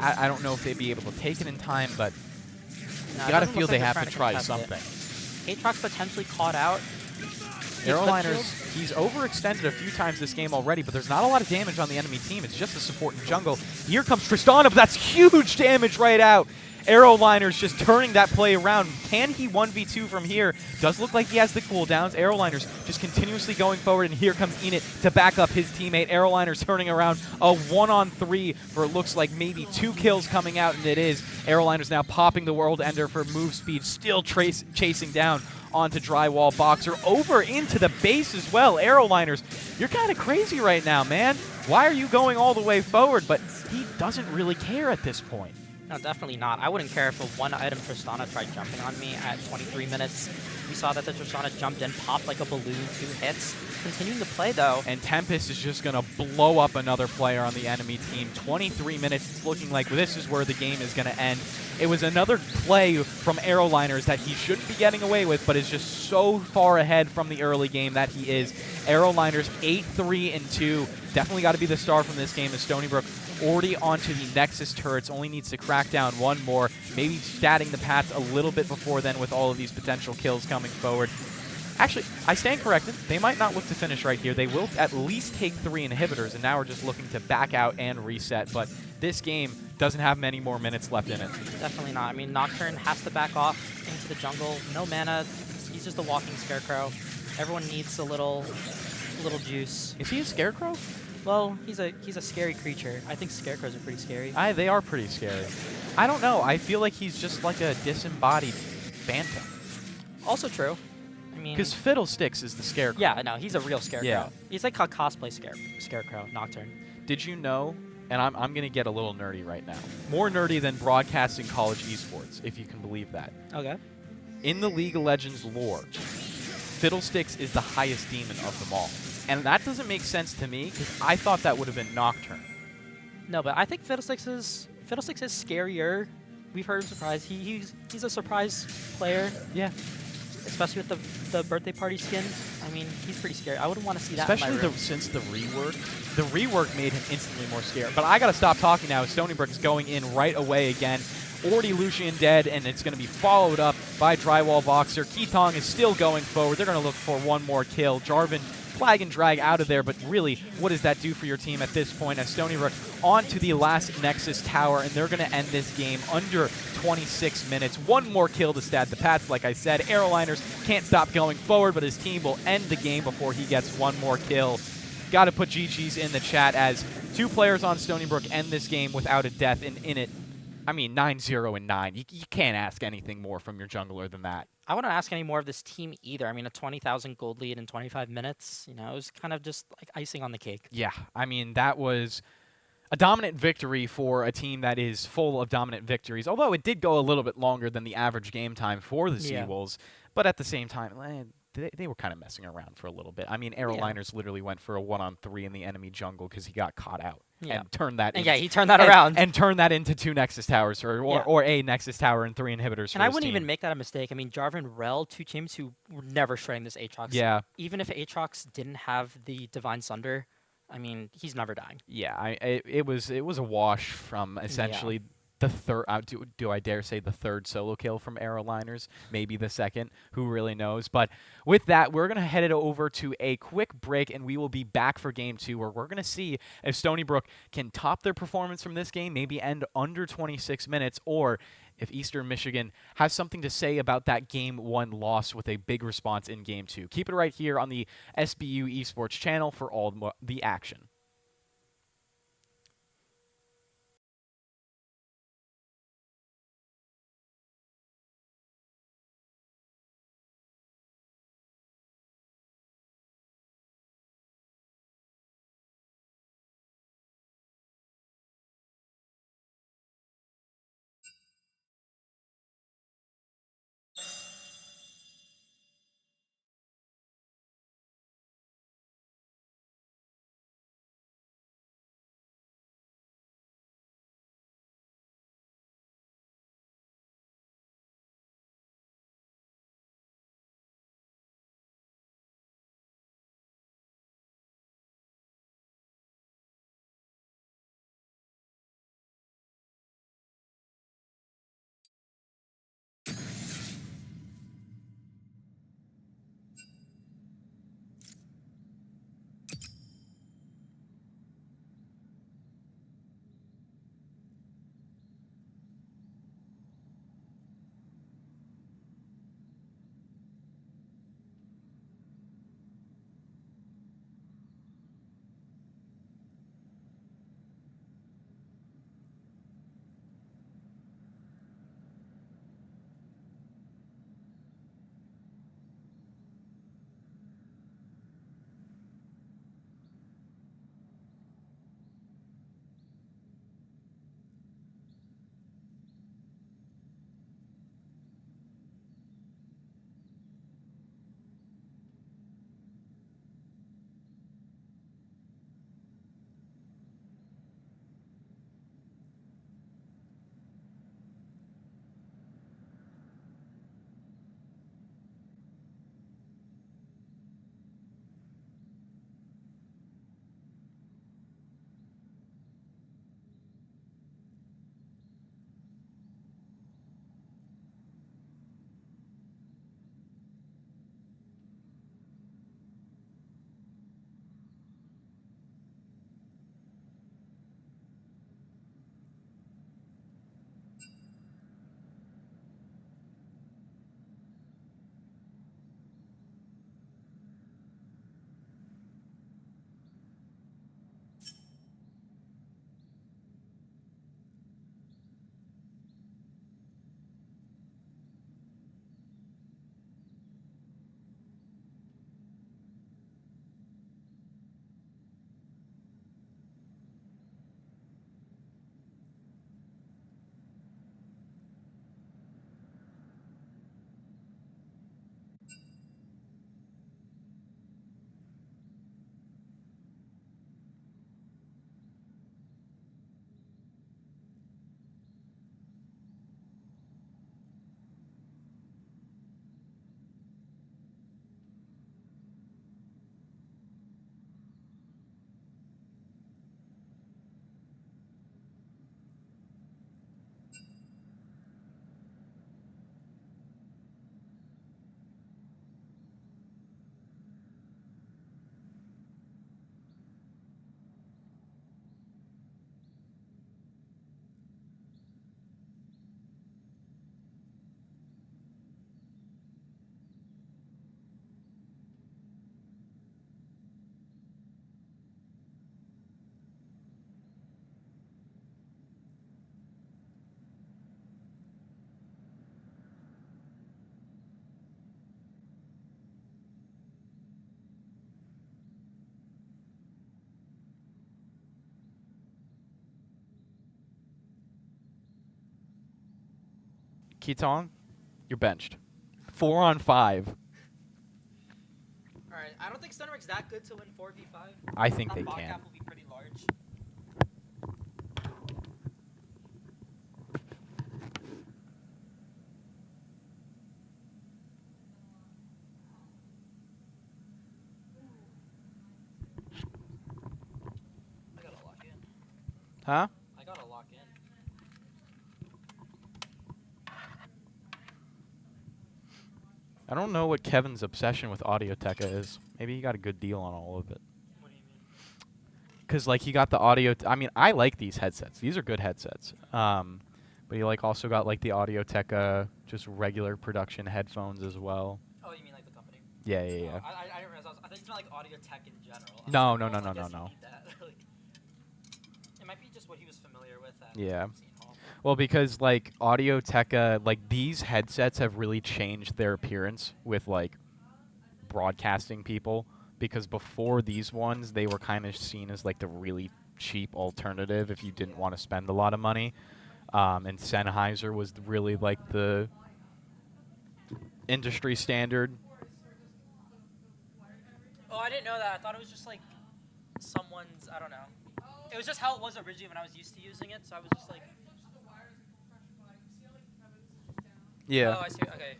I don't know if they'd be able to take it in time, but you gotta feel they have to try something. Aatrox potentially caught out. Aeroliners, he's overextended a few times this game already, but there's not a lot of damage on the enemy team. It's just the support in jungle. Here comes Tristana, but that's huge damage right out. Aeroliners just turning that play around. Can he 1v2 from here? Does look like he has the cooldowns. Aeroliners just continuously going forward, and here comes Enid to back up his teammate. Aeroliners turning around a 1-on-3 for it looks like maybe 2 kills coming out, and it is. Aeroliners now popping the World Ender for move speed, still chasing down onto Drywall Boxer, over into the base as well. Aeroliners, you're kind of crazy right now, man. Why are you going all the way forward? But he doesn't really care at this point. No, definitely not. I wouldn't care if a 1-item Tristana tried jumping on me at 23 minutes. We saw that the Tristana jumped in, popped like a balloon, 2 hits. Continuing to play, though. And Tempest is just going to blow up another player on the enemy team. 23 minutes, it's looking like this is where the game is going to end. It was another play from Aeroliners that he shouldn't be getting away with, but is just so far ahead from the early game that he is. Aeroliners 8-3-2. Definitely got to be the star from this game as Stony Brook already onto the Nexus turrets, only needs to crack down 1 more, maybe statting the paths a little bit before then with all of these potential kills coming forward. Actually, I stand corrected. They might not look to finish right here. They will at least take 3 inhibitors, and now we're just looking to back out and reset. But this game doesn't have many more minutes left in it. Definitely not. I mean, Nocturne has to back off into the jungle. No mana. He's just a walking scarecrow. Everyone needs a little juice. Is he a scarecrow? Well, he's a scary creature. I think scarecrows are pretty scary. They are pretty scary. I don't know. I feel like he's just like a disembodied phantom. Also true. I mean, because Fiddlesticks is the scarecrow. Yeah, no, he's a real scarecrow. Yeah. He's like a cosplay scarecrow, Nocturne. Did you know, and I'm going to get a little nerdy right now, more nerdy than broadcasting college esports, if you can believe that. Okay. In the League of Legends lore, Fiddlesticks is the highest demon of them all. And that doesn't make sense to me, because I thought that would have been Nocturne. No, but I think Fiddlesticks is scarier. We've heard him surprise. He's a surprise player. Yeah. especially with the birthday party skin. I mean, he's pretty scary. I wouldn't want to see that in my Especially room. since the rework made him instantly more scared. But I gotta stop talking now. Stony Brook is going in right away again. Already Lucian dead, and it's going to be followed up by Drywall Boxer. Keetong is still going forward. They're going to look for one more kill. Jarvan flag and drag out of there, but really, what does that do for your team at this point? As Stony Brook on to the last Nexus tower, and they're going to end this game under 26 minutes. One more kill to stat the Pats. Like I said, Aeroliners can't stop going forward, but his team will end the game before he gets one more kill. Got to put GG's in the chat as 2 players on Stony Brook end this game without a death, and in it, I mean, 9-0 and 9. You can't ask anything more from your jungler than that. I wouldn't ask any more of this team either. I mean, a 20,000 gold lead in 25 minutes, you know, it was kind of just like icing on the cake. Yeah, I mean, that was a dominant victory for a team that is full of dominant victories, although it did go a little bit longer than the average game time for the Yeah. Seawolves. But at the same time, they were kind of messing around for a little bit. I mean, Aeroliners literally went for a 1-on-3 in the enemy jungle because he got caught out. Yeah. And turned that And yeah, he turned that around. And turned that into 2 Nexus towers Yeah. or a Nexus tower and 3 inhibitors. And I wouldn't even make that a mistake. I mean, Jarvan, Rel, 2 teams who were never shredding this Aatrox. Yeah. Even if Aatrox didn't have the Divine Sunder, I mean, he's never dying. Yeah, it was a wash from essentially the third. Do I dare say the third solo kill from Aeroliners? Maybe the second. Who really knows? But with that, we're gonna head it over to a quick break, and we will be back for game 2, where we're gonna see if Stony Brook can top their performance from this game, maybe end under 26 minutes, or if Eastern Michigan has something to say about that game 1 loss with a big response in game 2. Keep it right here on the SBU Esports channel for all the action. Keaton, you're benched. 4-on-5. All right, I don't think Stony Brook's that good to win 4v5. I think That they bot can. cap will be pretty large. I gotta lock in. Huh? I gotta lock in. I don't know what Kevin's obsession with Audio-Techa is. Maybe he got a good deal on all of it. What do you mean? Because, like, he got the audio... I mean, I like these headsets. These are good headsets. But he, like, also got, like, the Audio-Techa, just regular production headphones as well. Oh, you mean like the company? Yeah, yeah, yeah. I didn't realize. I think it's not like audio tech in general. No, I no, no, guess no, you no. need that. Like, it might be just what he was familiar with. At Yeah. Scene Hall. Well, because, like, Audio-Techa, like, these headsets have really changed their appearance with, like, broadcasting people. Because before these ones, they were kind of seen as, like, the really cheap alternative if you didn't want to spend a lot of money. And Sennheiser was really, like, the industry standard. Oh, I didn't know that. I thought it was just like someone's. I don't know. It was just how it was originally when I was used to using it. So I was just like, Yeah. oh, I see. Okay.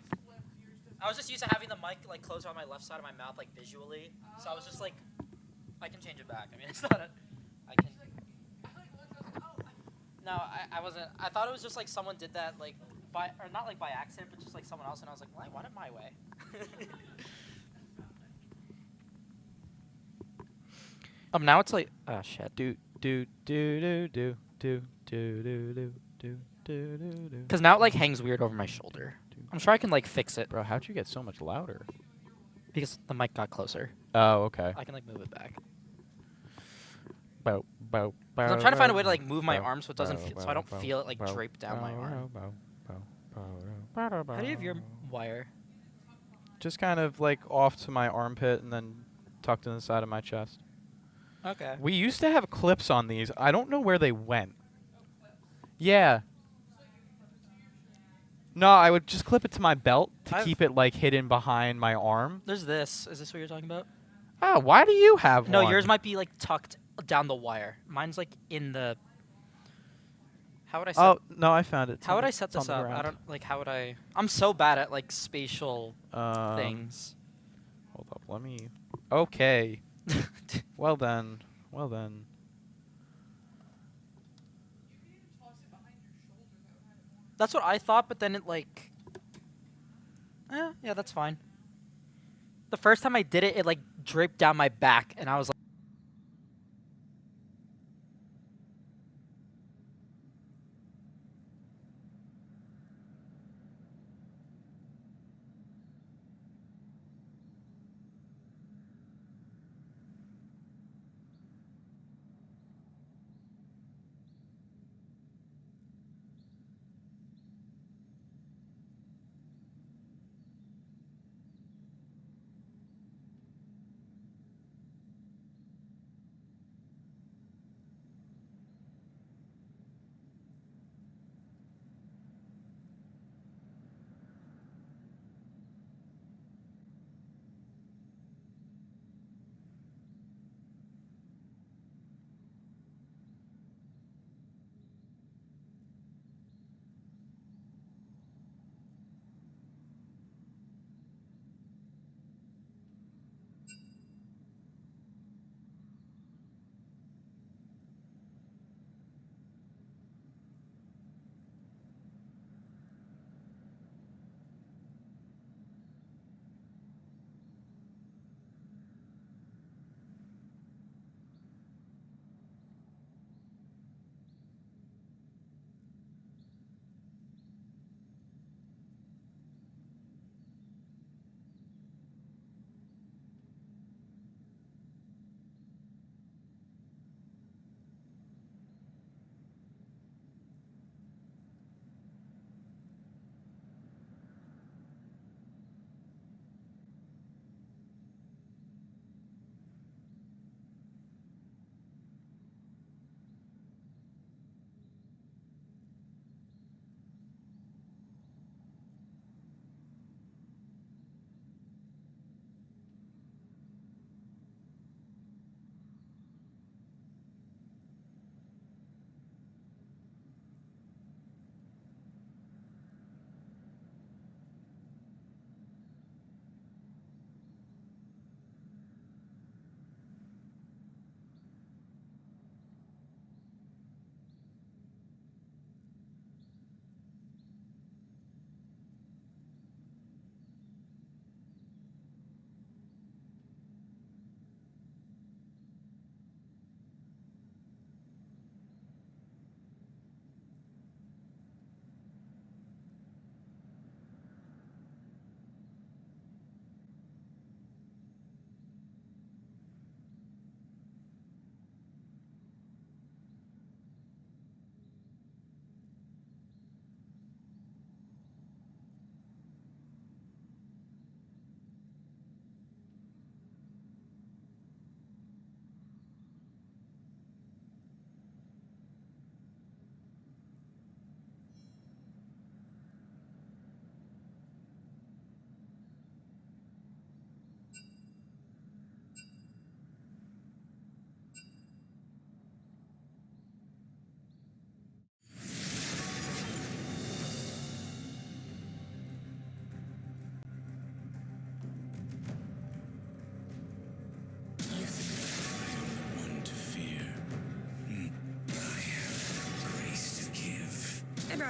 I was just used to having the mic like closer on my left side of my mouth, like visually. So I was just like, I can change it back. I mean, it's not a. I can. No, I wasn't. I thought it was just like someone did that like by or not like by accident, but just like someone else, and I was like, why? Why not my way? Now it's like, oh shit. Do do do do do do do do do do do do. Because now it like hangs weird over my shoulder. I'm sure I can like fix it Bro, how'd you get so much louder? because the mic got closer. Oh, okay. I can like move it back. Bow, bow, 'Cause I'm trying to find a way to like move my arm so it doesn't so I don't feel it like drape down my arm. How do you have your wire? Just kind of like off to my armpit and then tucked in the side of my chest. Okay. We used to have clips on these. I don't know where they went. Yeah. No, I would just clip it to my belt to keep it like hidden behind my arm. There's this. Is this what you're talking about? Oh, why do you have No, one? yours might be like tucked down the wire. Mine's like in the. How would I set? Oh, no, I found it. It's How on would the- I set it's on this the up? ground. I don't like. How would I? I'm so bad at like spatial things. Hold up, let me. Okay. Well then. Well then. That's what I thought, but then it like. Yeah, that's fine. The first time I did it, it like draped down my back, and I was like.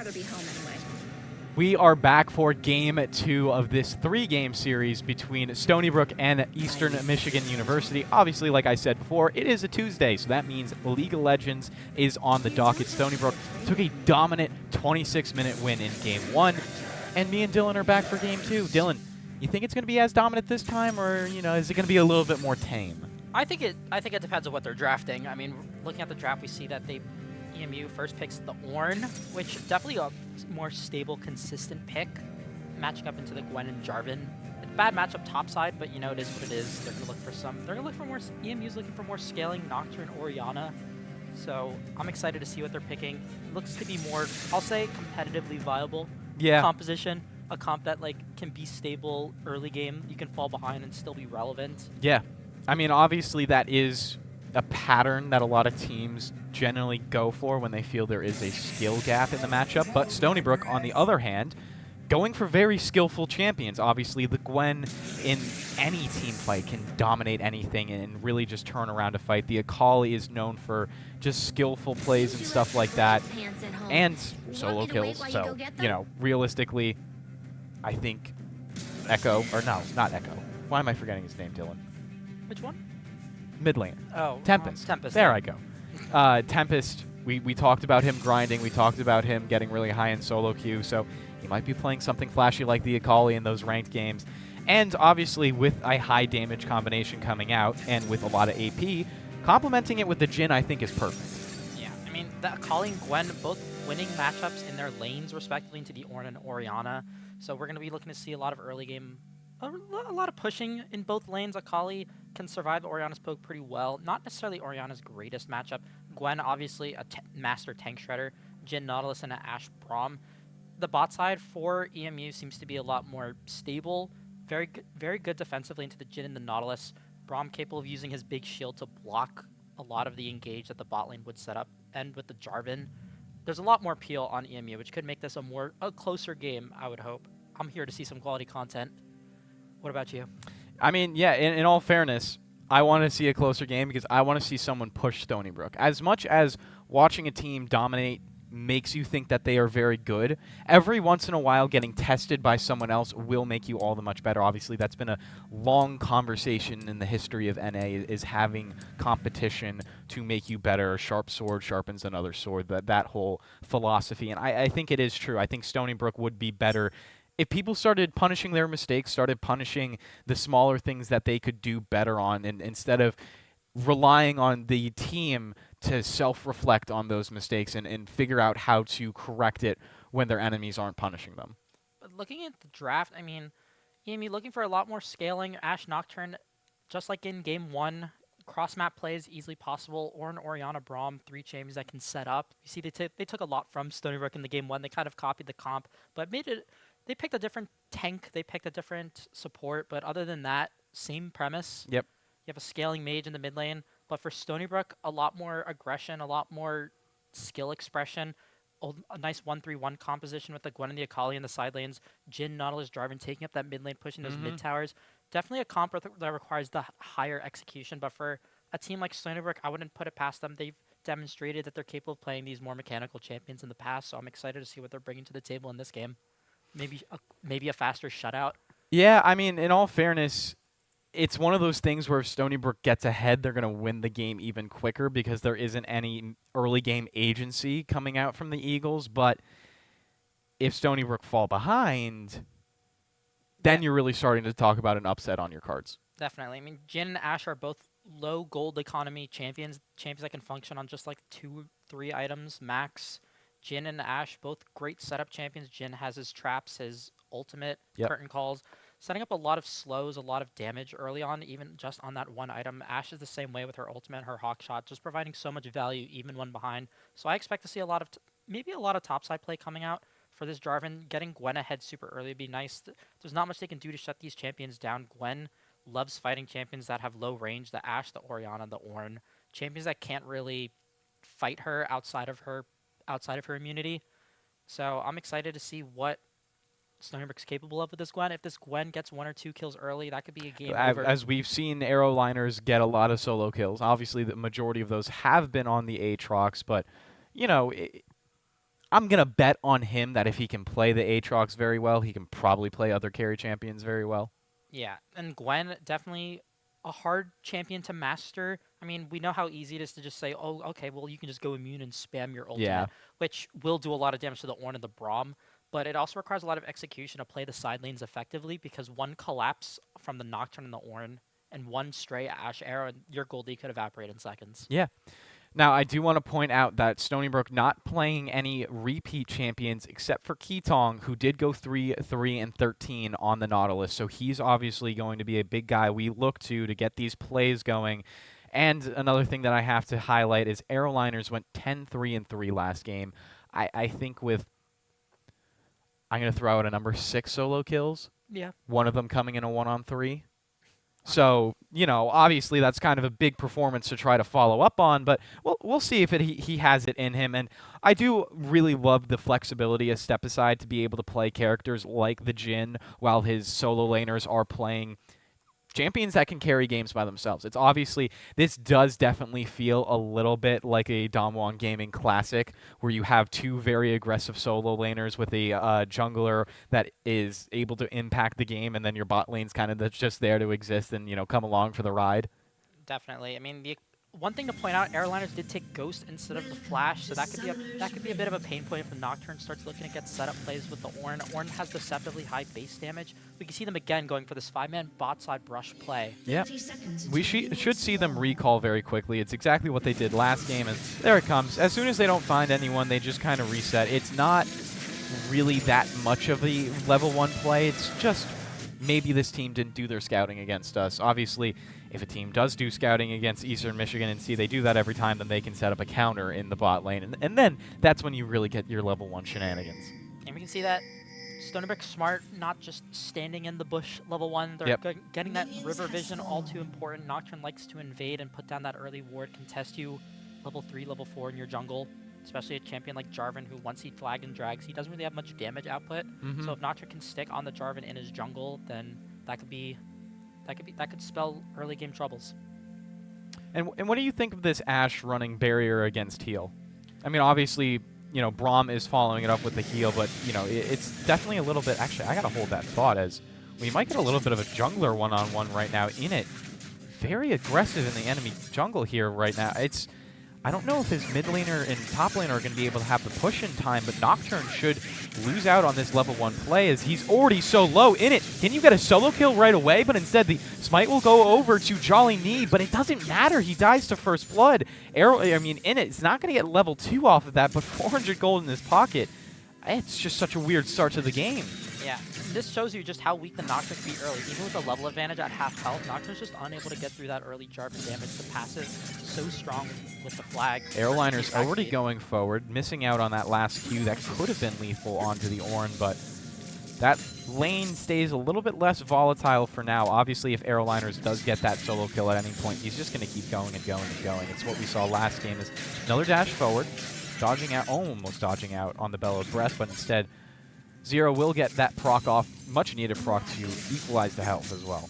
rather be home anyway. We are back for Game 2 of this 3-game series between Stony Brook and Eastern Michigan University. Obviously, like I said before, it is a Tuesday, so that means League of Legends is on the docket. Stony Brook took a dominant 26-minute win in Game 1, and me and Dylan are back for Game 2. Dylan, you think it's going to be as dominant this time, or is it going to be a little bit more tame? I think it depends on what they're drafting. I mean, looking at the draft, we see that EMU first picks the Ornn, which definitely a more stable, consistent pick, matching up into the Gwen and Jarvan. A bad matchup topside, but it is what it is. They're gonna look for more. EMU's looking for more scaling Nocturne, Orianna. So I'm excited to see what they're picking. Looks to be more, I'll say, competitively viable composition. A comp that can be stable early game. You can fall behind and still be relevant. Yeah, I mean, obviously that is a pattern that a lot of teams generally go for when they feel there is a skill gap in the matchup. But Stony Brook, on the other hand, going for very skillful champions. Obviously, the Gwen in any team fight can dominate anything and really just turn around a fight. The Akali is known for just skillful plays and stuff like that, and solo kills. So, realistically, I think Echo, or no, not Echo. Why am I forgetting his name, Dylan? Which one? Mid laner. Oh, Tempest. Tempest. There yeah. I go. Tempest, we talked about him grinding. We talked about him getting really high in solo queue, so he might be playing something flashy like the Akali in those ranked games. And obviously, with a high damage combination coming out and with a lot of AP, complementing it with the Jhin, I think, is perfect. Yeah, I mean, the Akali and Gwen both winning matchups in their lanes, respectively, into the Ornn and Orianna. So we're going to be looking to see a lot of early game, a lot of pushing in both lanes. Akali can survive Orianna's poke pretty well. Not necessarily Orianna's greatest matchup. Gwen, obviously, a master tank shredder. Jhin, Nautilus, and an Ashe Braum. The bot side for EMU seems to be a lot more stable. Very good defensively into the Jhin and the Nautilus. Braum capable of using his big shield to block a lot of the engage that the bot lane would set up. And with the Jarvan, there's a lot more appeal on EMU, which could make this a closer game, I would hope. I'm here to see some quality content. What about you? I mean, yeah, in all fairness, I want to see a closer game because I want to see someone push Stony Brook. As much as watching a team dominate makes you think that they are very good, every once in a while getting tested by someone else will make you all the much better. Obviously, that's been a long conversation in the history of NA, is having competition to make you better. A sharp sword sharpens another sword, that whole philosophy. And I think it is true. I think Stony Brook would be better if people started punishing their mistakes, started punishing the smaller things that they could do better on, and instead of relying on the team to self-reflect on those mistakes and figure out how to correct it when their enemies aren't punishing them. But looking at the draft, I mean, EMU looking for a lot more scaling. Ashe Nocturne, just like in Game 1, cross-map plays easily possible. Ornn, Orianna, Braum, 3 champions that can set up. You see, they took a lot from Stony Brook in the Game 1. They kind of copied the comp, but they picked a different tank. They picked a different support, but other than that, same premise. Yep. You have a scaling mage in the mid lane, but for Stony Brook, a lot more aggression, a lot more skill expression. A nice 1-3-1 composition with the Gwen and the Akali in the side lanes. Jhin, Nautilus, Jarvan taking up that mid lane, pushing those mid towers. Definitely a comp that requires the higher execution, but for a team like Stony Brook, I wouldn't put it past them. They've demonstrated that they're capable of playing these more mechanical champions in the past, so I'm excited to see what they're bringing to the table in this game. Maybe a faster shutout. Yeah, I mean, in all fairness, it's one of those things where if Stony Brook gets ahead, they're going to win the game even quicker because there isn't any early game agency coming out from the Eagles. But if Stony Brook fall behind, then you're really starting to talk about an upset on your cards. Definitely. I mean, Jhin and Ashe are both low gold economy champions that can function on just 2-3 items max. Jhin and Ashe, both great setup champions. Jhin has his traps, his ultimate, curtain calls, setting up a lot of slows, a lot of damage early on, even just on that one item. Ashe is the same way with her ultimate, her hawk shot, just providing so much value even when behind. So I expect to see maybe a lot of topside play coming out for this Jarvan. Getting Gwen ahead super early would be nice. There's not much they can do to shut these champions down. Gwen loves fighting champions that have low range, the Ashe, the Orianna, the Ornn. Champions that can't really fight her outside of her immunity. So I'm excited to see what Stony Brook's capable of with this Gwen. If this Gwen gets 1 or 2 kills early, that could be a game over. As we've seen arrow liners get a lot of solo kills. Obviously, the majority of those have been on the Aatrox, but, I'm going to bet on him that if he can play the Aatrox very well, he can probably play other carry champions very well. Yeah, and Gwen, definitely a hard champion to master. I mean, we know how easy it is to just say, oh, okay, well, you can just go immune and spam your ultimate, Yeah. which will do a lot of damage to the Ornn and the Braum, but it also requires a lot of execution to play the side lanes effectively, because one collapse from the Nocturne and the Ornn and one stray Ash arrow, and your Goldie could evaporate in seconds. Yeah. Now, I do want to point out that Stony Brook not playing any repeat champions except for Keetong, who did go 3, 3, and 13 on the Nautilus. So he's obviously going to be a big guy we look to get these plays going. And another thing that I have to highlight is Aeroliners went 10, 3, and 3 last game. I think with, I'm going to throw out a number, 6 solo kills. Yeah. One of them coming in a 1-on-3. So, you know, obviously that's kind of a big performance to try to follow up on, but we'll see if he has it in him. And I do really love the flexibility of Step Aside to be able to play characters like the Jhin while his solo laners are playing champions that can carry games by themselves. It's obviously, this does definitely feel a little bit like a Damwon Gaming classic, where you have two very aggressive solo laners with a jungler that is able to impact the game, and then your bot lane's kind of just there to exist and, you know, come along for the ride. Definitely. I mean, the one thing to point out, Airliners did take Ghost instead of the Flash, so that could be a bit of a pain point if the Nocturne starts looking to get setup plays with the Ornn. Ornn has deceptively high base damage. We can see them again going for this 5-man bot side brush play. Yeah, we should see them recall very quickly. It's exactly what they did last game, and there it comes. As soon as they don't find anyone, they just kind of reset. It's not really that much of a level 1 play. It's just maybe this team didn't do their scouting against us. Obviously, if a team does do scouting against Eastern Michigan and see they do that every time, then they can set up a counter in the bot lane. And then that's when you really get your level 1 shenanigans. And we can see that Stony Brook smart, not just standing in the bush level 1. They're getting that river vision, all too important. Nocturne likes to invade and put down that early ward, contest you level 3, level 4 in your jungle. Especially a champion like Jarvan, who once he flag and drags, he doesn't really have much damage output. So if Nocturne can stick on the Jarvan in his jungle, then that could spell early game troubles. And what do you think of this Ashe running barrier against heal? I mean, obviously, you know, Braum is following it up with the heal, but, you know, it's definitely a little bit... Actually, I got to hold that thought, as we might get a little bit of a jungler one-on-one right now in it. Very aggressive in the enemy jungle here right now. I don't know if his mid laner and top laner are going to be able to have the push in time, but Nocturne should lose out on this level 1 play, as he's already so low in it. Can you get a solo kill right away? But instead, the smite will go over to Jolly Knee, but it doesn't matter. He dies to first blood. In it's not going to get level 2 off of that, but 400 gold in his pocket. It's just such a weird start to the game. Yeah, this shows you just how weak the Nocturne can be early. Even with the level advantage at half health, Nocturne's just unable to get through that early Jarvan damage. The passive so strong with the flag. Airliner's already going forward, missing out on that last Q that could have been lethal onto the Ornn, but that lane stays a little bit less volatile for now. Obviously, if Aeroliners does get that solo kill at any point, he's just going to keep going and going and going. It's what we saw last game, is another dash forward, dodging out, almost dodging out on the Bellowed Breath, but instead, Zero will get that proc off, much needed proc to equalize the health as well.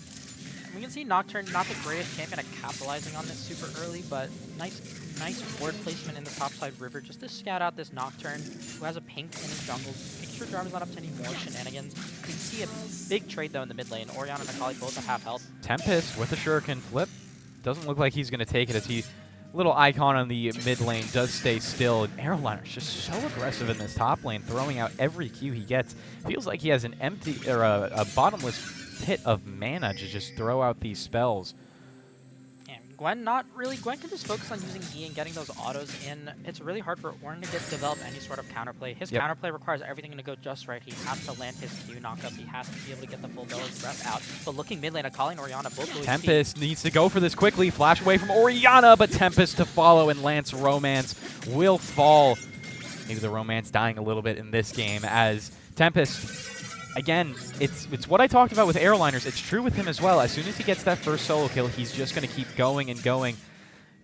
We can see Nocturne, not the greatest champion at capitalizing on this super early, but nice ward placement in the topside river just to scout out this Nocturne, who has a pink in his jungle. Make sure Jarvan's not up to any more shenanigans. We can see a big trade though in the mid lane. Orianna and Akali both at half health. Tempest with a shuriken flip. Doesn't look like he's going to take it, as he... Little icon on the mid lane does stay still. And Aeroliner's just so aggressive in this top lane, throwing out every Q he gets. Feels like he has an empty or a bottomless pit of mana to just throw out these spells. And Gwen can just focus on using E and getting those autos in. It's really hard for Ornn to develop any sort of counterplay. His counterplay requires everything to go just right. He has to land his Q knockup. He has to be able to get the full Bellowed Breath out. But looking mid lane, Akali and Orianna both really Tempest needs to go for this quickly. Flash away from Orianna, but Tempest to follow, and Lance Romance will fall. Maybe the Romance dying a little bit in this game, as Tempest... Again, it's what I talked about with Aeroliners. It's true with him as well. As soon as he gets that first solo kill, he's just going to keep going and going.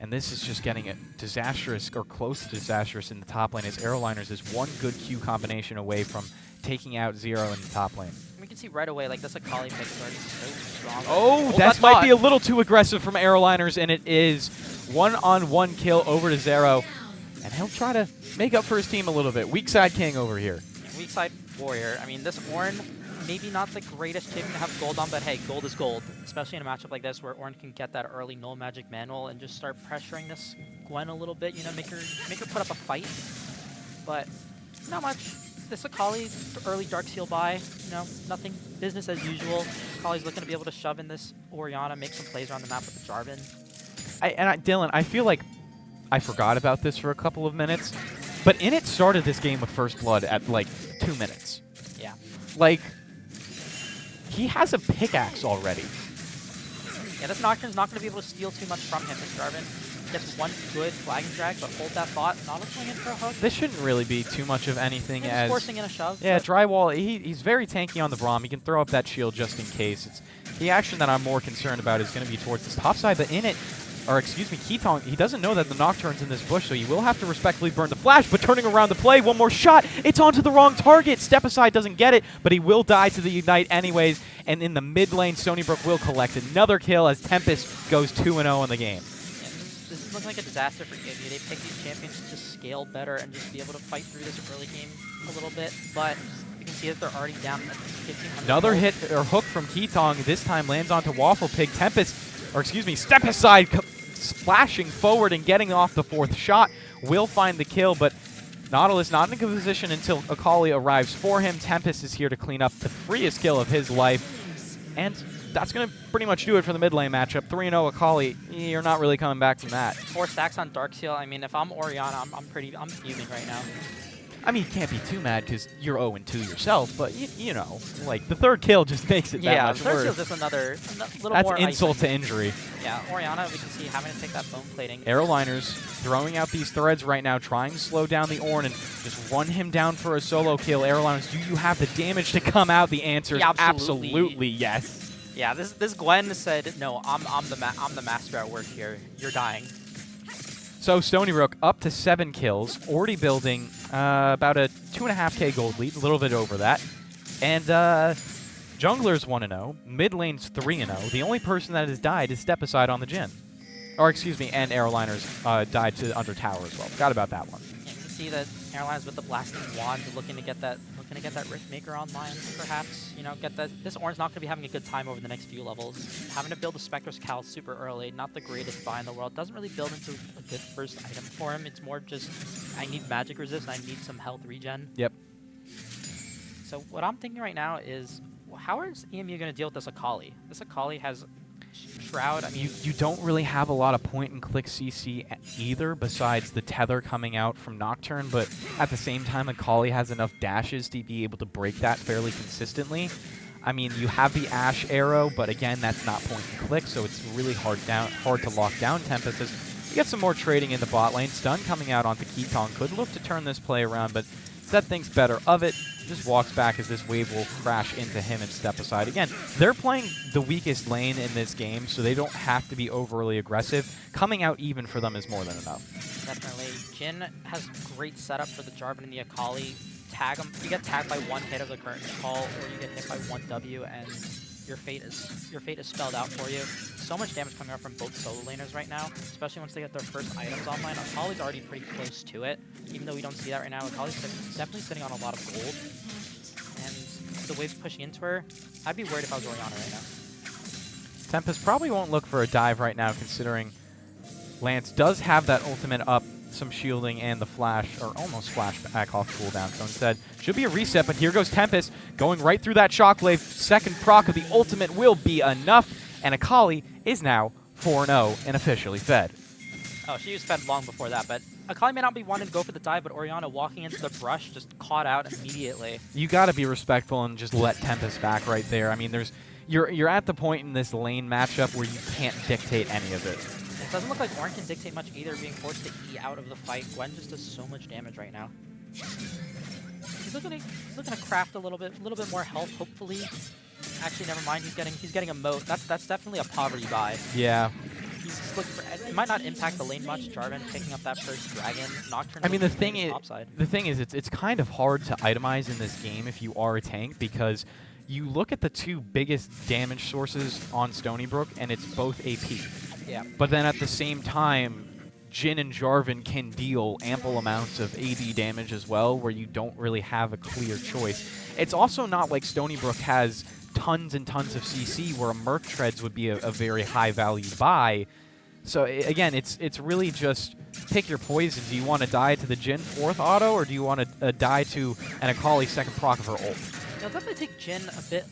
And this is just getting disastrous, or close to disastrous, in the top lane, as Aeroliners is one good Q combination away from taking out Zero in the top lane. We can see right away, like, this Akali pick is already so strong. Oh, that might be a little too aggressive from Aeroliners, and it is one-on-one kill over to Zero. and he'll try to make up for his team a little bit. Weak side king over here. Yeah, weak side warrior. I mean, this Ornn, maybe not the greatest champion to have gold on, but hey, gold is gold. Especially in a matchup like this where Ornn can get that early null magic manual and just start pressuring this Gwen a little bit, you know, make her put up a fight. But not much. This Akali, early Dark Seal buy, you know, nothing, business as usual. Akali's looking to be able to shove in this Orianna, make some plays around the map with the Jarvan. Dylan, I feel like I forgot about this for a couple of minutes, but Init started this game with First Blood at like 2 minutes. Yeah. Like, he has a pickaxe already. Yeah, this Nocturne's not going to be able to steal too much from him. This Jarvan gets one good flag and drag, but hold that thought. Nautilus going in for a hook. This shouldn't really be too much of anything He's as... forcing in a shove. Yeah, Drywall, he's very tanky on the Braum. He can throw up that shield just in case. It's the action that I'm more concerned about is going to be towards this top side, but Init, or excuse me, Keatong, he doesn't know that the Nocturne's in this bush, so he will have to respectfully burn the flash, but turning around the play, one more shot, it's onto the wrong target. Step aside doesn't get it, but he will die to the Ignite anyways, and in the mid lane, Stony Brook will collect another kill as Tempest goes 2-0 in the game. Yeah, this is looking like a disaster for EMU. They pick these champions to just scale better and just be able to fight through this early game a little bit, but you can see that they're already down at 1,500. Another hit or hook from Keatong, this time lands onto Waffle Pig. Tempest, or excuse me, Step Aside splashing forward and getting off the 4th shot will find the kill, but Nautilus not in a good position until Akali arrives for him. Tempest is here to clean up the freest kill of his life, and that's going to pretty much do it for the mid lane matchup. 3-0 Akali, you're not really coming back from that. 4 stacks on Dark Seal. I mean, if I'm Orianna, I'm fuming right now. I mean, you can't be too mad because you're 0-2 yourself, but you know, like the 3rd kill just makes it that much third worse. Seal's just another little That's more insult icing. to injury. Yeah, Orianna, we can see having to take that bone plating. Aeroliners throwing out these threads right now, trying to slow down the Ornn and just run him down for a solo kill. Aeroliners, do you have the damage to come out? The answer is Yeah, absolutely yes. Yeah, this Gwen said, no, I'm the master at work here. You're dying. So Stony Brook up to 7 kills, already building about a 2.5k gold lead, a little bit over that. And Jungler's 1-0, mid lane's 3-0. The only person that has died is Step Aside on the Jhin. Or excuse me, and Aeroliners died to under tower as well. Forgot about that one. Yeah, you can see that Airlines with the blasting wand looking to get that Rift Maker online, perhaps. You know, get that. This Ornn's not going to be having a good time over the next few levels. Having to build a Spectre's Cal super early, not the greatest buy in the world. Doesn't really build into a good first item for him. It's more just, I need magic resist, I need some health regen. Yep. So what I'm thinking right now is, how is EMU going to deal with this Akali? This Akali has Shroud. I mean, you don't really have a lot of point-and-click CC either, besides the tether coming out from Nocturne, but at the same time, Akali has enough dashes to be able to break that fairly consistently. I mean, you have the Ashe arrow, but again, that's not point-and-click, so it's really hard to lock down Tempest. You get some more trading in the bot lane. Stun coming out onto Keatong could look to turn this play around, but Zed thinks better of it. Just walks back as this wave will crash into him and Step Aside. Again, they're playing the weakest lane in this game, so they don't have to be overly aggressive. Coming out even for them is more than enough. Definitely. Jhin has great setup for the Jarvan and the Akali. Tag them. You get tagged by one hit of the curtain call, or you get hit by one W, and your fate is spelled out for you. So much damage coming out from both solo laners right now, especially once they get their first items online. Akali's already pretty close to it, even though we don't see that right now. Akali's definitely sitting on a lot of gold, and the wave's pushing into her. I'd be worried if I was Orianna right now. Tempest probably won't look for a dive right now, considering Lance does have that ultimate up, some shielding, and the flash, or almost flash back off cooldown. So instead, should be a reset, but here goes Tempest, going right through that shockwave. Second proc of the ultimate will be enough, and Akali is now 4-0 and officially fed. Oh, she was fed long before that, but Akali may not be wanting to go for the dive, but Orianna walking into the brush just caught out immediately. You got to be respectful and just let Tempest back right there. I mean, you're at the point in this lane matchup where you can't dictate any of it. It doesn't look like Ornn can dictate much either, being forced to E out of the fight. Gwen just does so much damage right now. He's looking to craft a little bit more health, hopefully. Actually, never mind. He's getting a moat. That's definitely a poverty buy. Yeah. He's just looking for. It might not impact the lane much. Jarvan picking up that first dragon. Nocturne. I mean, the thing is, it's kind of hard to itemize in this game if you are a tank, because you look at the two biggest damage sources on Stony Brook, and it's both AP. Yeah. But then at the same time, Jin and Jarvan can deal ample amounts of AD damage as well, where you don't really have a clear choice. It's also not like Stony Brook has tons and tons of CC, where a Merc Treads would be a very high value buy. So again, it's really just pick your poison. Do you want to die to the Jin 4th auto, or do you want to die to an Akali 2nd proc of her ult? It'll definitely take Jin a bit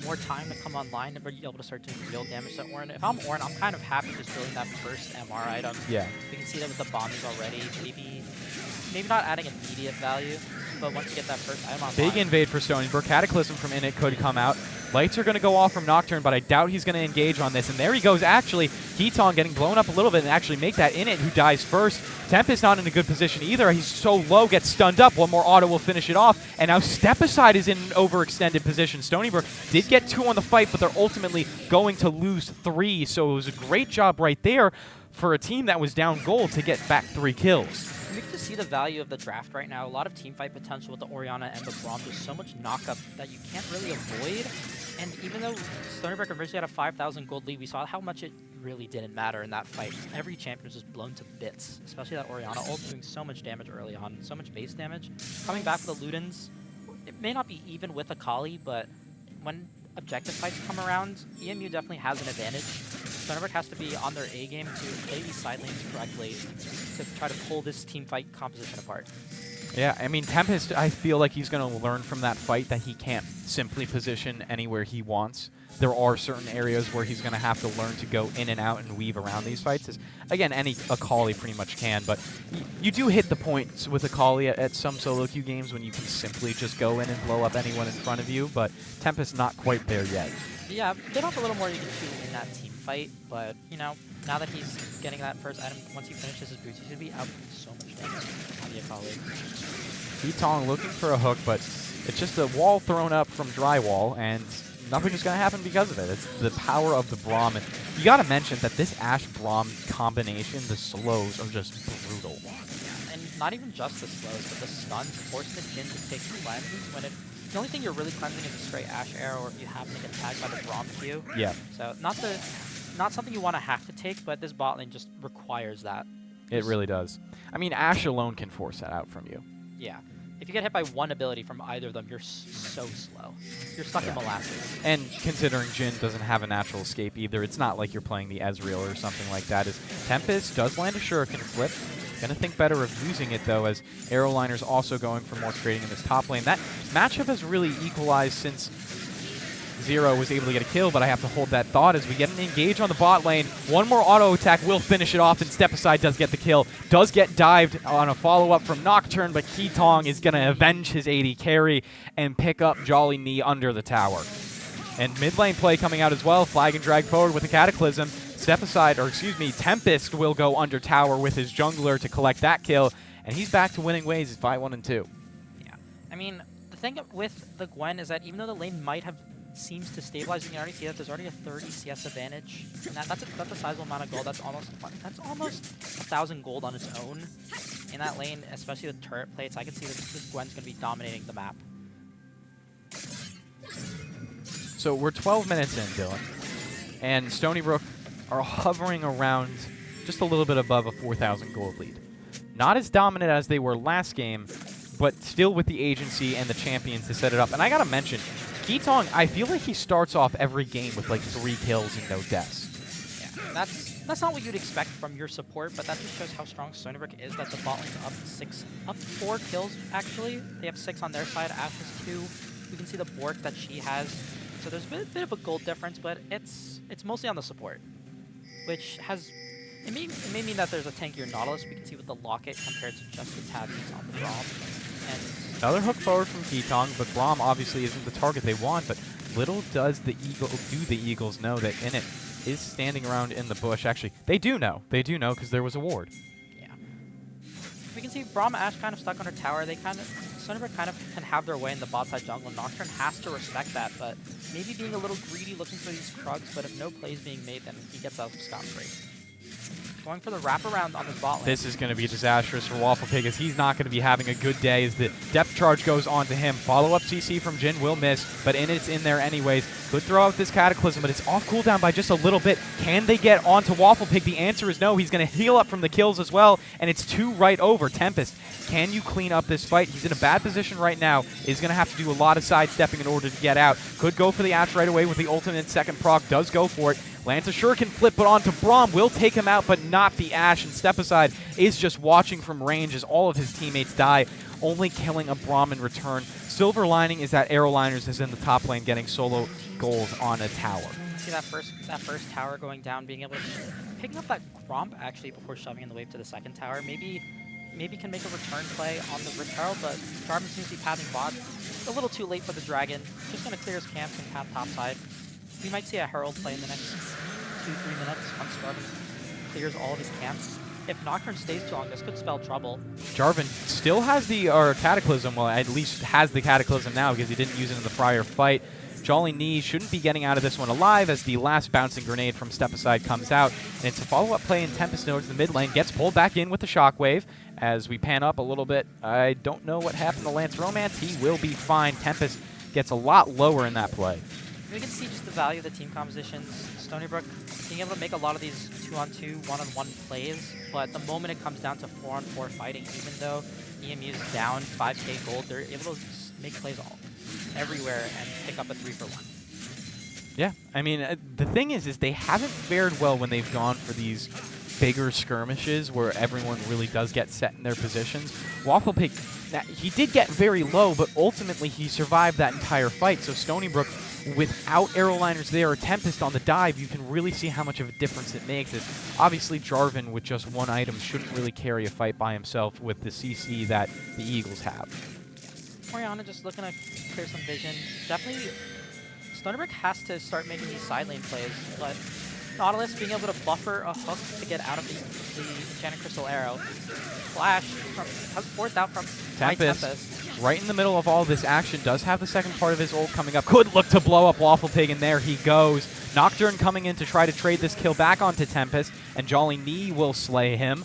more time to come online and be able to start doing real damage to Ornn. If I'm Ornn, I'm kind of happy just building that first MR item. Yeah. We can see that with the bombs already. Maybe not adding immediate value, but once you get that first item online. Big invade for Stony Brook. Cataclysm from Init could come out. Lights are going to go off from Nocturne, but I doubt he's going to engage on this. And there he goes, actually. Keaton getting blown up a little bit and actually make that Init who dies first. Tempest not in a good position either. He's so low, gets stunned up. One more auto will finish it off. And now Step Aside is in an overextended position. Stony Brook did get 2 on the fight, but they're ultimately going to lose 3. So it was a great job right there for a team that was down gold to get back 3 kills. You can just see the value of the draft right now. A lot of team fight potential with the Orianna and the Braum. There's so much knockup that you can't really avoid. And even though Stony Brook originally had a 5,000 gold lead, we saw how much it really didn't matter in that fight. Every champion was just blown to bits, especially that Orianna ult doing so much damage early on, so much base damage. Coming back with the Ludens, it may not be even with Akali, but when objective fights come around, EMU definitely has an advantage. Stony Brook has to be on their A game to play these side lanes correctly to try to pull this team fight composition apart. Yeah, I mean, Tempest, I feel like he's going to learn from that fight that he can't simply position anywhere he wants. There are certain areas where he's going to have to learn to go in and out and weave around these fights. As, again, any Akali pretty much can, but you do hit the points with Akali at some solo queue games when you can simply just go in and blow up anyone in front of you, but Tempest not quite there yet. Yeah, bit off a little more you can do in that team fight, but, you know, now that he's getting that first item, once he finishes his boots, he's going to be out so much damage on the Akali. Keaton looking for a hook, but it's just a wall thrown up from drywall, and nothing is going to happen because of it. It's the power of the Braum. And you got to mention that this Ashe-Braum combination, the slows, are just brutal. Yeah, and not even just the slows, but the stuns, forcing the Jin to take cleanses when the only thing you're really cleansing is a straight Ashe arrow, or if you happen to get tagged by the Braum Q. Yeah. So not something you want to have to take, but this bot lane just requires that. It really does. I mean, Ashe alone can force that out from you. Yeah. If you get hit by one ability from either of them, you're so slow. You're stuck in molasses. And considering Jin doesn't have a natural escape either, it's not like you're playing the Ezreal or something like that. As Tempest does land a Shuriken flip. Gonna think better of using it, though, as Arrowliner's also going for more trading in this top lane. That matchup has really equalized since Zero was able to get a kill, but I have to hold that thought as we get an engage on the bot lane. One more auto attack will finish it off, and Step Aside does get the kill. Does get dived on a follow-up from Nocturne, but Keaton is going to avenge his AD carry and pick up Jolly Knee under the tower. And mid lane play coming out as well. Flag and drag forward with a Cataclysm. Step Aside, or excuse me, Tempest will go under tower with his jungler to collect that kill, and he's back to winning ways. It's 5-1-2. Yeah. I mean, the thing with the Gwen is that even though the lane might have seems to stabilize, you can already see that there's already a 30 CS advantage, and that's a sizable amount of gold. That's almost 1,000 gold on its own in that lane, especially the turret plates. I can see that this Gwen's going to be dominating the map. So we're 12 minutes in, Dylan, and Stony Brook are hovering around just a little bit above a 4,000 gold lead. Not as dominant as they were last game, but still with the agency and the champions to set it up. And I gotta mention, Keaton, I feel like he starts off every game with like 3 kills and no deaths. Yeah, that's not what you'd expect from your support, but that just shows how strong Stony Brook is, that the bot lane's up 4 kills actually. They have 6 on their side, Ashe has 2. We can see the Bork that she has. So there's a bit of a gold difference, but it's mostly on the support, which has it may mean that there's a tankier Nautilus. We can see with the Locket compared to just the tabbies on the Braum. And another hook forward from Keaton, but Braum obviously isn't the target they want, but little does the Eagles know that Init is standing around in the bush. Actually, they do know because there was a ward. Yeah. We can see Braum and Ashe kind of stuck on her tower. Stony Brook kind of can have their way in the bot side jungle. Nocturne has to respect that, but maybe being a little greedy looking for these Krugs, but if no plays being made, then he gets out scot-free. going for the wraparound on the bot lane. This is going to be disastrous for Waffle Pig, as he's not going to be having a good day as the depth charge goes on to him. Follow-up CC from Jin will miss, but it's in there anyways. Could throw out this Cataclysm, but it's off cooldown by just a little bit. Can they get onto Waffle Pig? The answer is no. He's going to heal up from the kills as well, and it's 2 right over. Tempest, can you clean up this fight? He's in a bad position right now. He's going to have to do a lot of sidestepping in order to get out. Could go for the Ash right away with the ultimate second proc. Does go for it. Lance sure can flip, but onto Braum. Will take him out, but not the Ash. And Step Aside is just watching from range as all of his teammates die, only killing a Braum in return. Silver lining is that Aeroliners is in the top lane getting solo gold on a tower. See that first tower going down, being able to picking up that Gromp actually before shoving in the wave to the second tower. Maybe can make a return play on the Ricardo, but Jarvan seems to be pathing bot. A little too late for the Dragon. Just going to clear his camps and path top side. We might see a Herald play in the next 2-3 minutes once Jarvan clears all of his camps. If Nocturne stays too long, this could spell trouble. Jarvan still has the Cataclysm, well, at least has the Cataclysm now because he didn't use it in the prior fight. Jolly Knee shouldn't be getting out of this one alive as the last bouncing grenade from Step Aside comes out. And it's a follow-up play, and Tempest nodes the mid lane, gets pulled back in with the Shockwave. As we pan up a little bit, I don't know what happened to Lance Romance. He will be fine. Tempest gets a lot lower in that play. We can see just the value of the team compositions. Stony Brook being able to make a lot of these 2-on-2, 1-on-1 plays, but the moment it comes down to 4-on-4 fighting, even though EMU is down 5k gold, they're able to just make plays everywhere and pick up a 3-for-1. Yeah, I mean, the thing is they haven't fared well when they've gone for these bigger skirmishes where everyone really does get set in their positions. Waffle Pig, he did get very low, but ultimately he survived that entire fight. So Stony Brook, without Aeroliners there or Tempest on the dive, you can really see how much of a difference it makes. Obviously, Jarvan with just one item shouldn't really carry a fight by himself with the CC that the Eagles have. Orianna just looking to clear some vision. Definitely, Stony Brook has to start making these side lane plays, but Nautilus being able to buffer a hook to get out of the Enchanted Crystal Arrow. Flash forced out from Tempest. Right in the middle of all this action, does have the second part of his ult coming up. Could look to blow up Waffle Pig, and there he goes. Nocturne coming in to try to trade this kill back onto Tempest, and Jolly Knee will slay him.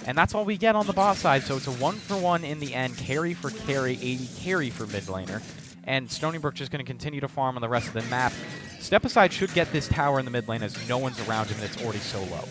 And that's all we get on the bot side, so it's a 1-for-1 in the end. Carry for carry, 80 carry for mid laner. And Stony Brook just going to continue to farm on the rest of the map. Step Aside should get this tower in the mid lane as no one's around him and it's already so low.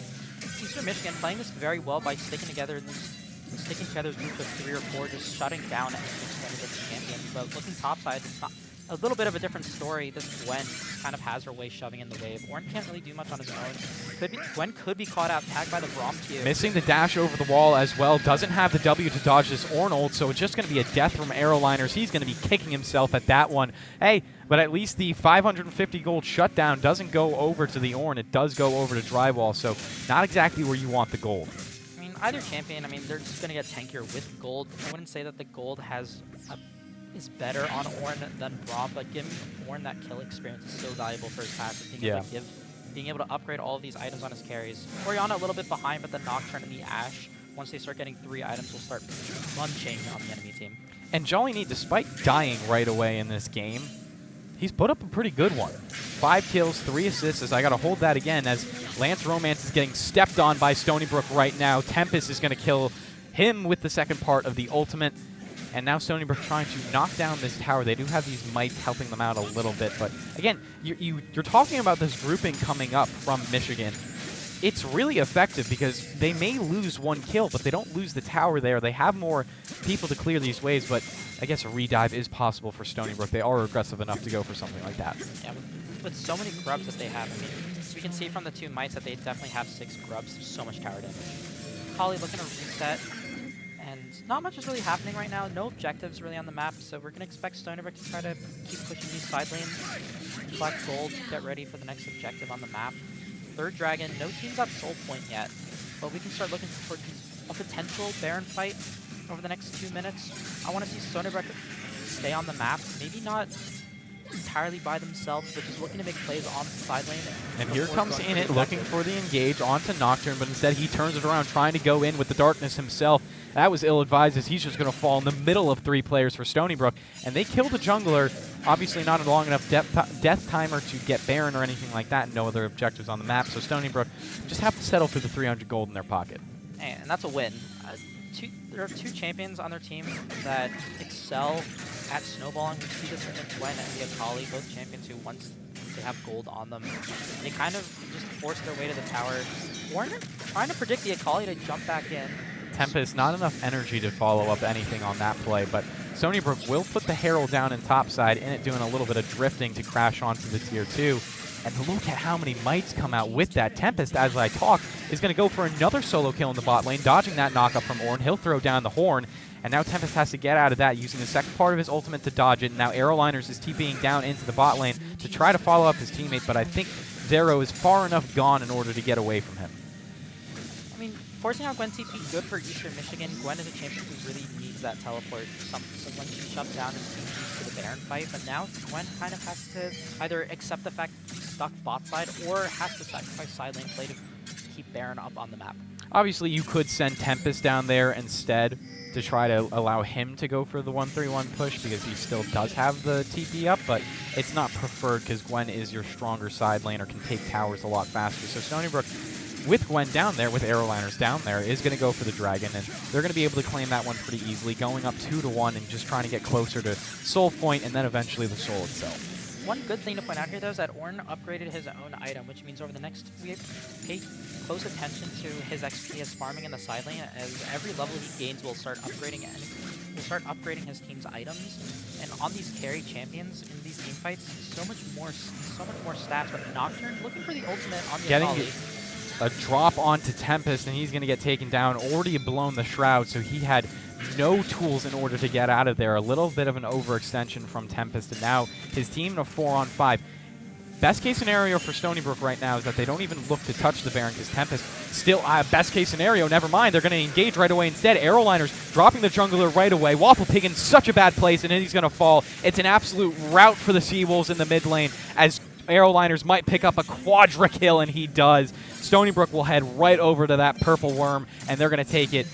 Eastern Michigan playing this very well by sticking together groups of 3 or 4, just shutting down any Stony Brook's champions. But looking topside, it's not a little bit of a different story. This Gwen kind of has her way shoving in the wave. Ornn can't really do much on his own. Gwen could be caught out, tagged by the Braum Q. Missing the dash over the wall as well. Doesn't have the W to dodge this Ornn ult, so it's just going to be a death from Aeroliners. He's going to be kicking himself at that one. Hey, but at least the 550 gold shutdown doesn't go over to the Ornn. It does go over to Drywall, so not exactly where you want the gold. I mean, either champion, they're just going to get tankier with gold. I wouldn't say that the gold is better on Ornn than Braum, but giving Ornn that kill experience is so valuable for his passive. Being able to upgrade all of these items on his carries. Orianna a little bit behind, but the Nocturne and the Ash, once they start getting 3 items, will start munching on the enemy team. And Jolly Knee, despite dying right away in this game, he's put up a pretty good one. 5 kills, 3 assists, as I got to hold that again, as Lance Romance is getting stepped on by Stony Brook right now. Tempest is going to kill him with the second part of the ultimate. And now Stony Brook trying to knock down this tower. They do have these mites helping them out a little bit. But again, you're talking about this grouping coming up from Michigan. It's really effective because they may lose 1 kill, but they don't lose the tower there. They have more people to clear these waves, but I guess a redive is possible for Stony Brook. They are aggressive enough to go for something like that. Yeah, with so many grubs that they have, we can see from the 2 mites that they definitely have 6 grubs. There's so much tower damage. Kali looking to reset. And not much is really happening right now. No objectives really on the map, so we're going to expect Stony Brook to try to keep pushing these side lanes, collect gold, get ready for the next objective on the map. 3rd Dragon, no team's at Soul Point yet, but we can start looking for a potential Baron fight over the next 2 minutes. I want to see Stony Brook stay on the map, maybe not entirely by themselves, but just looking to make plays on the side lane. And here before comes going for In the It looking objective. for the engage onto Nocturne, but instead he turns it around trying to go in with the darkness himself. That was ill-advised as he's just going to fall in the middle of 3 players for Stony Brook. And they kill the jungler. Obviously not a long enough death timer to get Baron or anything like that, and no other objectives on the map. So Stony Brook just have to settle for the 300 gold in their pocket. And that's a win. There are 2 champions on their team that excel at snowballing. We see this in the Gwen and the Akali, both champions who once they have gold on them, they kind of just force their way to the tower. Warner trying to predict the Akali to jump back in. Tempest, not enough energy to follow up anything on that play, but Stony Brook will put the Herald down in topside, In It doing a little bit of drifting to crash onto the tier 2. And look at how many mites come out with that. Tempest, as I talk, is going to go for another solo kill in the bot lane, dodging that knockup from Ornn. He'll throw down the horn, and now Tempest has to get out of that using the second part of his ultimate to dodge it. And now Aeroliners is TPing down into the bot lane to try to follow up his teammate, but I think Zero is far enough gone in order to get away from him. I mean, forcing out Gwen TP, good for Eastern Michigan. Gwen is a champion who really needs that teleport. So when she shuts down his team to the Baron fight, but now Gwen kind of has to either accept the fact he's stuck bot side or has to sacrifice side lane play to keep Baron up on the map. Obviously, you could send Tempest down there instead to try to allow him to go for the 1-3-1 push because he still does have the TP up, but it's not preferred because Gwen is your stronger side laner, can take towers a lot faster. So Stony Brook, with Gwen down there, with Aeroliners down there, is going to go for the Dragon, and they're going to be able to claim that one pretty easily, going up 2-1 and just trying to get closer to Soul Point and then eventually the Soul itself. One good thing to point out here, though, is that Ornn upgraded his own item, which means over the next we pay close attention to his XP as farming in the side lane, as every level he gains will start upgrading his team's items. And on these carry champions in these team fights, so much more stats. But Nocturne looking for the ultimate on the Akali. A drop onto Tempest, and he's going to get taken down. Already blown the Shroud, so he had no tools in order to get out of there. A little bit of an overextension from Tempest, and now his team in a 4-on-5. Best case scenario for Stony Brook right now is that they don't even look to touch the Baron because Tempest still, best case scenario, never mind, they're going to engage right away instead. Aeroliners dropping the jungler right away. Waffle Pig in such a bad place, and then he's going to fall. It's an absolute rout for the Seawolves in the mid lane as Aeroliners might pick up a quadra kill, and he does. Stony Brook will head right over to that purple worm, and they're going to take it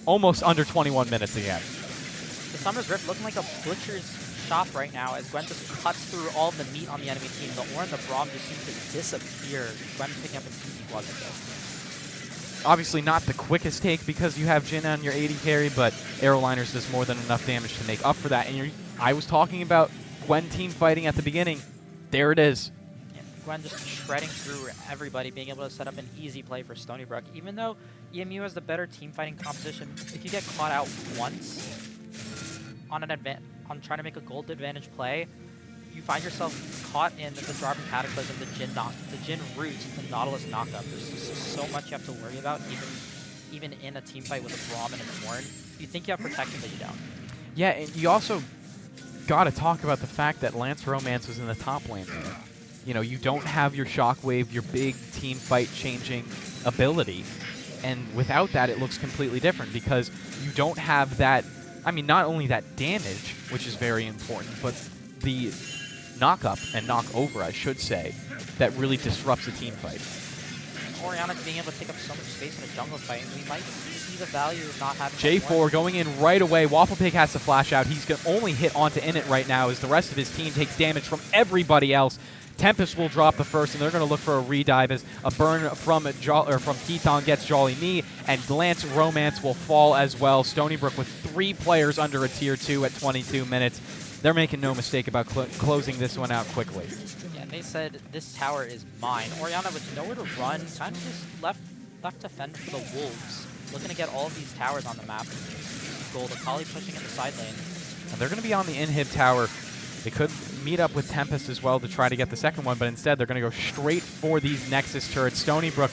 almost under 21 minutes again. The Summer's Rift looking like a butcher's shop right now as Gwen just cuts through all of the meat on the enemy team. The Ornn and the Braum just seem to disappear. Gwen picking up an easy quadra kill. Obviously not the quickest take because you have Jhin on your 80 carry, but Aeroliners does more than enough damage to make up for that. And I was talking about Gwen team fighting at the beginning. There it is. Gwen just shredding through everybody, being able to set up an easy play for Stony Brook. Even though EMU has the better team fighting composition, if you get caught out once on trying to make a gold advantage play, you find yourself caught in the Jarvan Cataclysm, the Jhin root, the Nautilus knockup. There's just so much you have to worry about, even in a team fight with a Braum and an Ornn. You think you have protection, but you don't. Yeah, and you also got to talk about the fact that Lance Romance was in the top lane there. You know, you don't have your Shockwave, your big team fight changing ability. And without that, it looks completely different because you don't have that, I mean, not only that damage, which is very important, but the knock-up and knock-over, I should say, that really disrupts a team fight. Orianna being able to take up so much space in a jungle fight, we might see the value of not having J4 going in right away. Waffle Pig has to flash out. He's going to only hit onto In It right now as the rest of his team takes damage from everybody else. Tempest will drop the first, and they're going to look for a redive as a burn from Keaton gets Jolly Knee, and Lance Romance will fall as well. Stony Brook with 3 players under a tier 2 at 22 minutes. They're making no mistake about closing this one out quickly. Yeah, they said, this tower is mine. Orianna with nowhere to run, kind of just left to fend for the Wolves. Looking to get all of these towers on the map. Gold, Akali pushing in the side lane. And they're going to be on the inhib tower. They could meet up with Tempest as well to try to get the second one, but instead they're going to go straight for these Nexus turrets. Stony Brook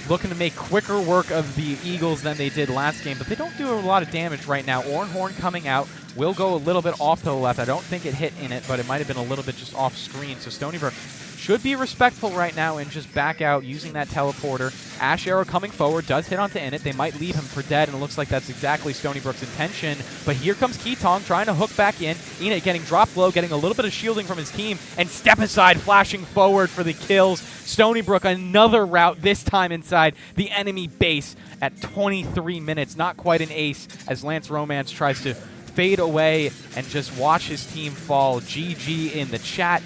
looking to make quicker work of the Eagles than they did last game, but they don't do a lot of damage right now. Horn coming out will go a little bit off to the left. I don't think it hit In It, but it might have been a little bit just off screen. So Stony Brook should be respectful right now and just back out using that teleporter. Ash Arrow coming forward, does hit onto Init. They might leave him for dead, and it looks like that's exactly Stony Brook's intention. But here comes Keetong trying to hook back in. Init getting dropped low, getting a little bit of shielding from his team, and Step Aside flashing forward for the kills. Stony Brook, another route, this time inside the enemy base at 23 minutes. Not quite an ace as Lance Romance tries to fade away and just watch his team fall. GG in the chat.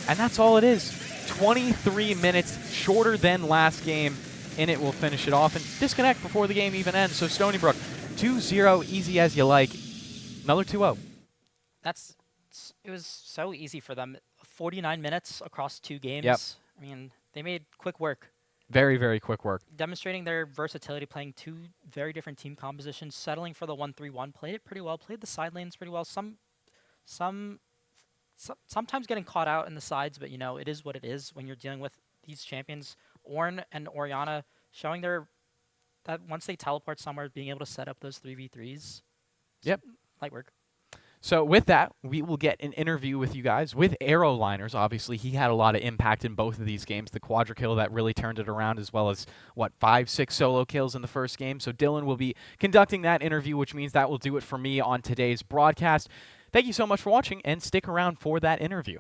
And that's all it is. 23 minutes, shorter than last game. Init will finish it off and disconnect before the game even ends. So Stony Brook, 2-0, easy as you like. Another 2-0. It was so easy for them. 49 minutes across 2 games. Yep. I mean, they made quick work. Very, very quick work. Demonstrating their versatility, playing 2 very different team compositions, settling for the 1-3-1. Played it pretty well. Played the side lanes pretty well. Sometimes getting caught out in the sides, but it is what it is when you're dealing with these champions. Ornn and Orianna showing that once they teleport somewhere, being able to set up those 3v3s. Yep. Light work. So with that, we will get an interview with you guys with Aeroliners. Obviously, he had a lot of impact in both of these games. The quadra kill that really turned it around, as well as, 5-6 solo kills in the first game. So Dylan will be conducting that interview, which means that will do it for me on today's broadcast. Thank you so much for watching, and stick around for that interview.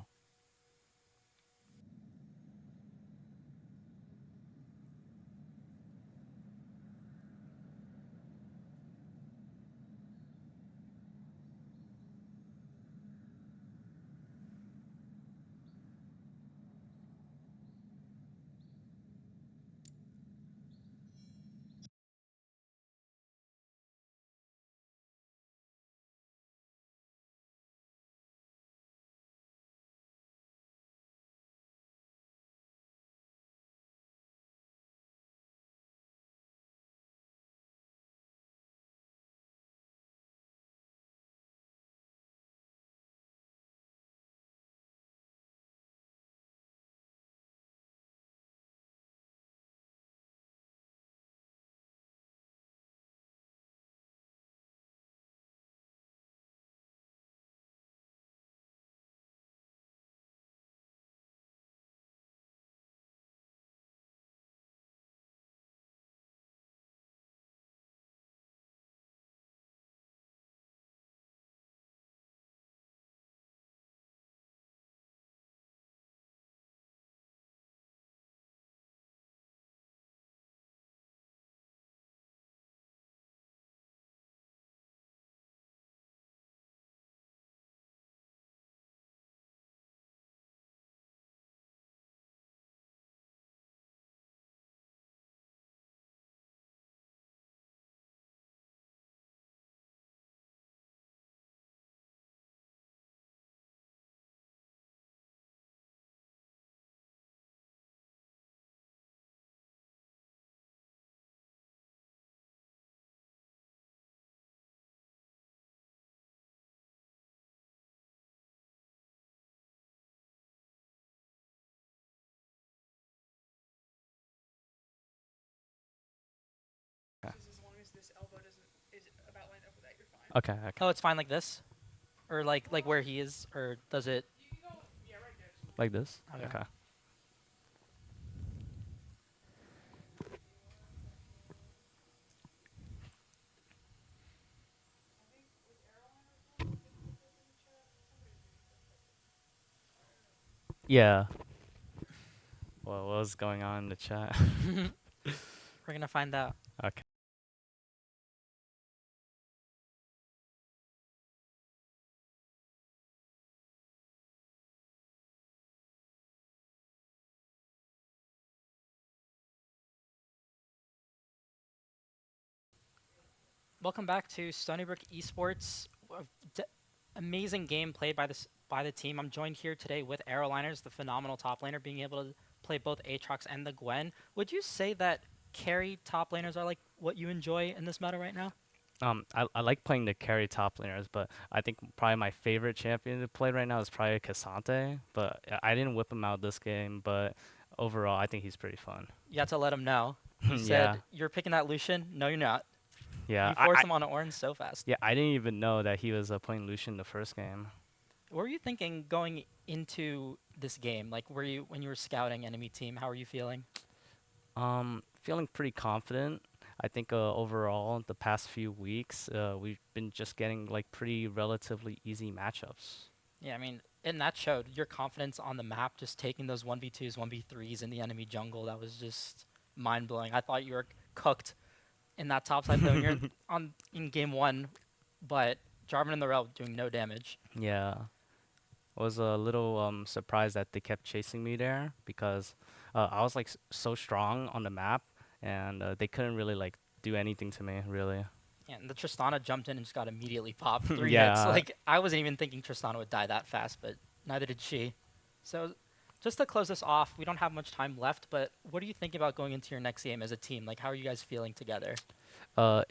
Okay. Oh, it's fine like this, or like where he is, or does it? Like this? Okay. Yeah. Well, what was going on in the chat? We're gonna find out. Okay. Welcome back to Stony Brook Esports. Amazing game played by the team. I'm joined here today with Aeroliners, the phenomenal top laner, being able to play both Aatrox and the Gwen. Would you say that carry top laners are like what you enjoy in this meta right now? I like playing the carry top laners, but I think probably my favorite champion to play right now is probably Cassante. But I didn't whip him out this game, but overall, I think he's pretty fun. You have to let him know. You Yeah. said you're picking that Lucian. No, you're not. Yeah. You forced him on an Ornn so fast. Yeah, I didn't even know that he was playing Lucian the first game. What were you thinking going into this game? Like, were you when you were scouting enemy team? How were you feeling? Feeling pretty confident. I think overall the past few weeks we've been just getting like pretty relatively easy matchups. Yeah, I mean, and that showed your confidence on the map, just taking those 1v2s, 1v3s in the enemy jungle. That was just mind blowing. I thought you were cooked in that top side lane. You're on in game one, but Jarvan and the Rel doing no damage. Yeah, I was a little surprised that they kept chasing me there because I was like so strong on the map and they couldn't really like do anything to me really. Yeah, and the Tristana jumped in and just got immediately popped. 3 hits. Yeah. Like, I wasn't even thinking Tristana would die that fast, but neither did she. So, just to close this off, we don't have much time left, but what are you thinking about going into your next game as a team? Like, how are you guys feeling together? I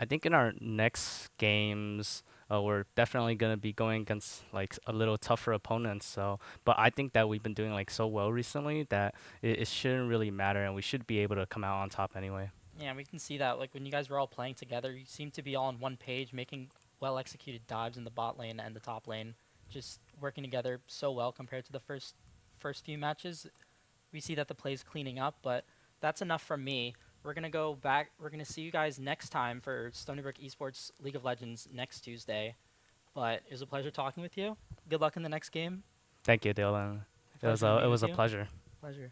think in our next games, we're definitely gonna be going against like a little tougher opponents. So, but I think that we've been doing like so well recently that it shouldn't really matter, and we should be able to come out on top anyway. Yeah, we can see that. Like, when you guys were all playing together, you seem to be all on one page, making well executed dives in the bot lane and the top lane, just working together so well compared to the first few matches. We see that the play's cleaning up, but that's enough from me. We're gonna go back. We're gonna see you guys next time for Stony Brook Esports League of Legends next Tuesday. But it was a pleasure talking with you. Good luck in the next game. Thank you, Dylan. It was Pleasure to a meet it with was a you. pleasure. Pleasure.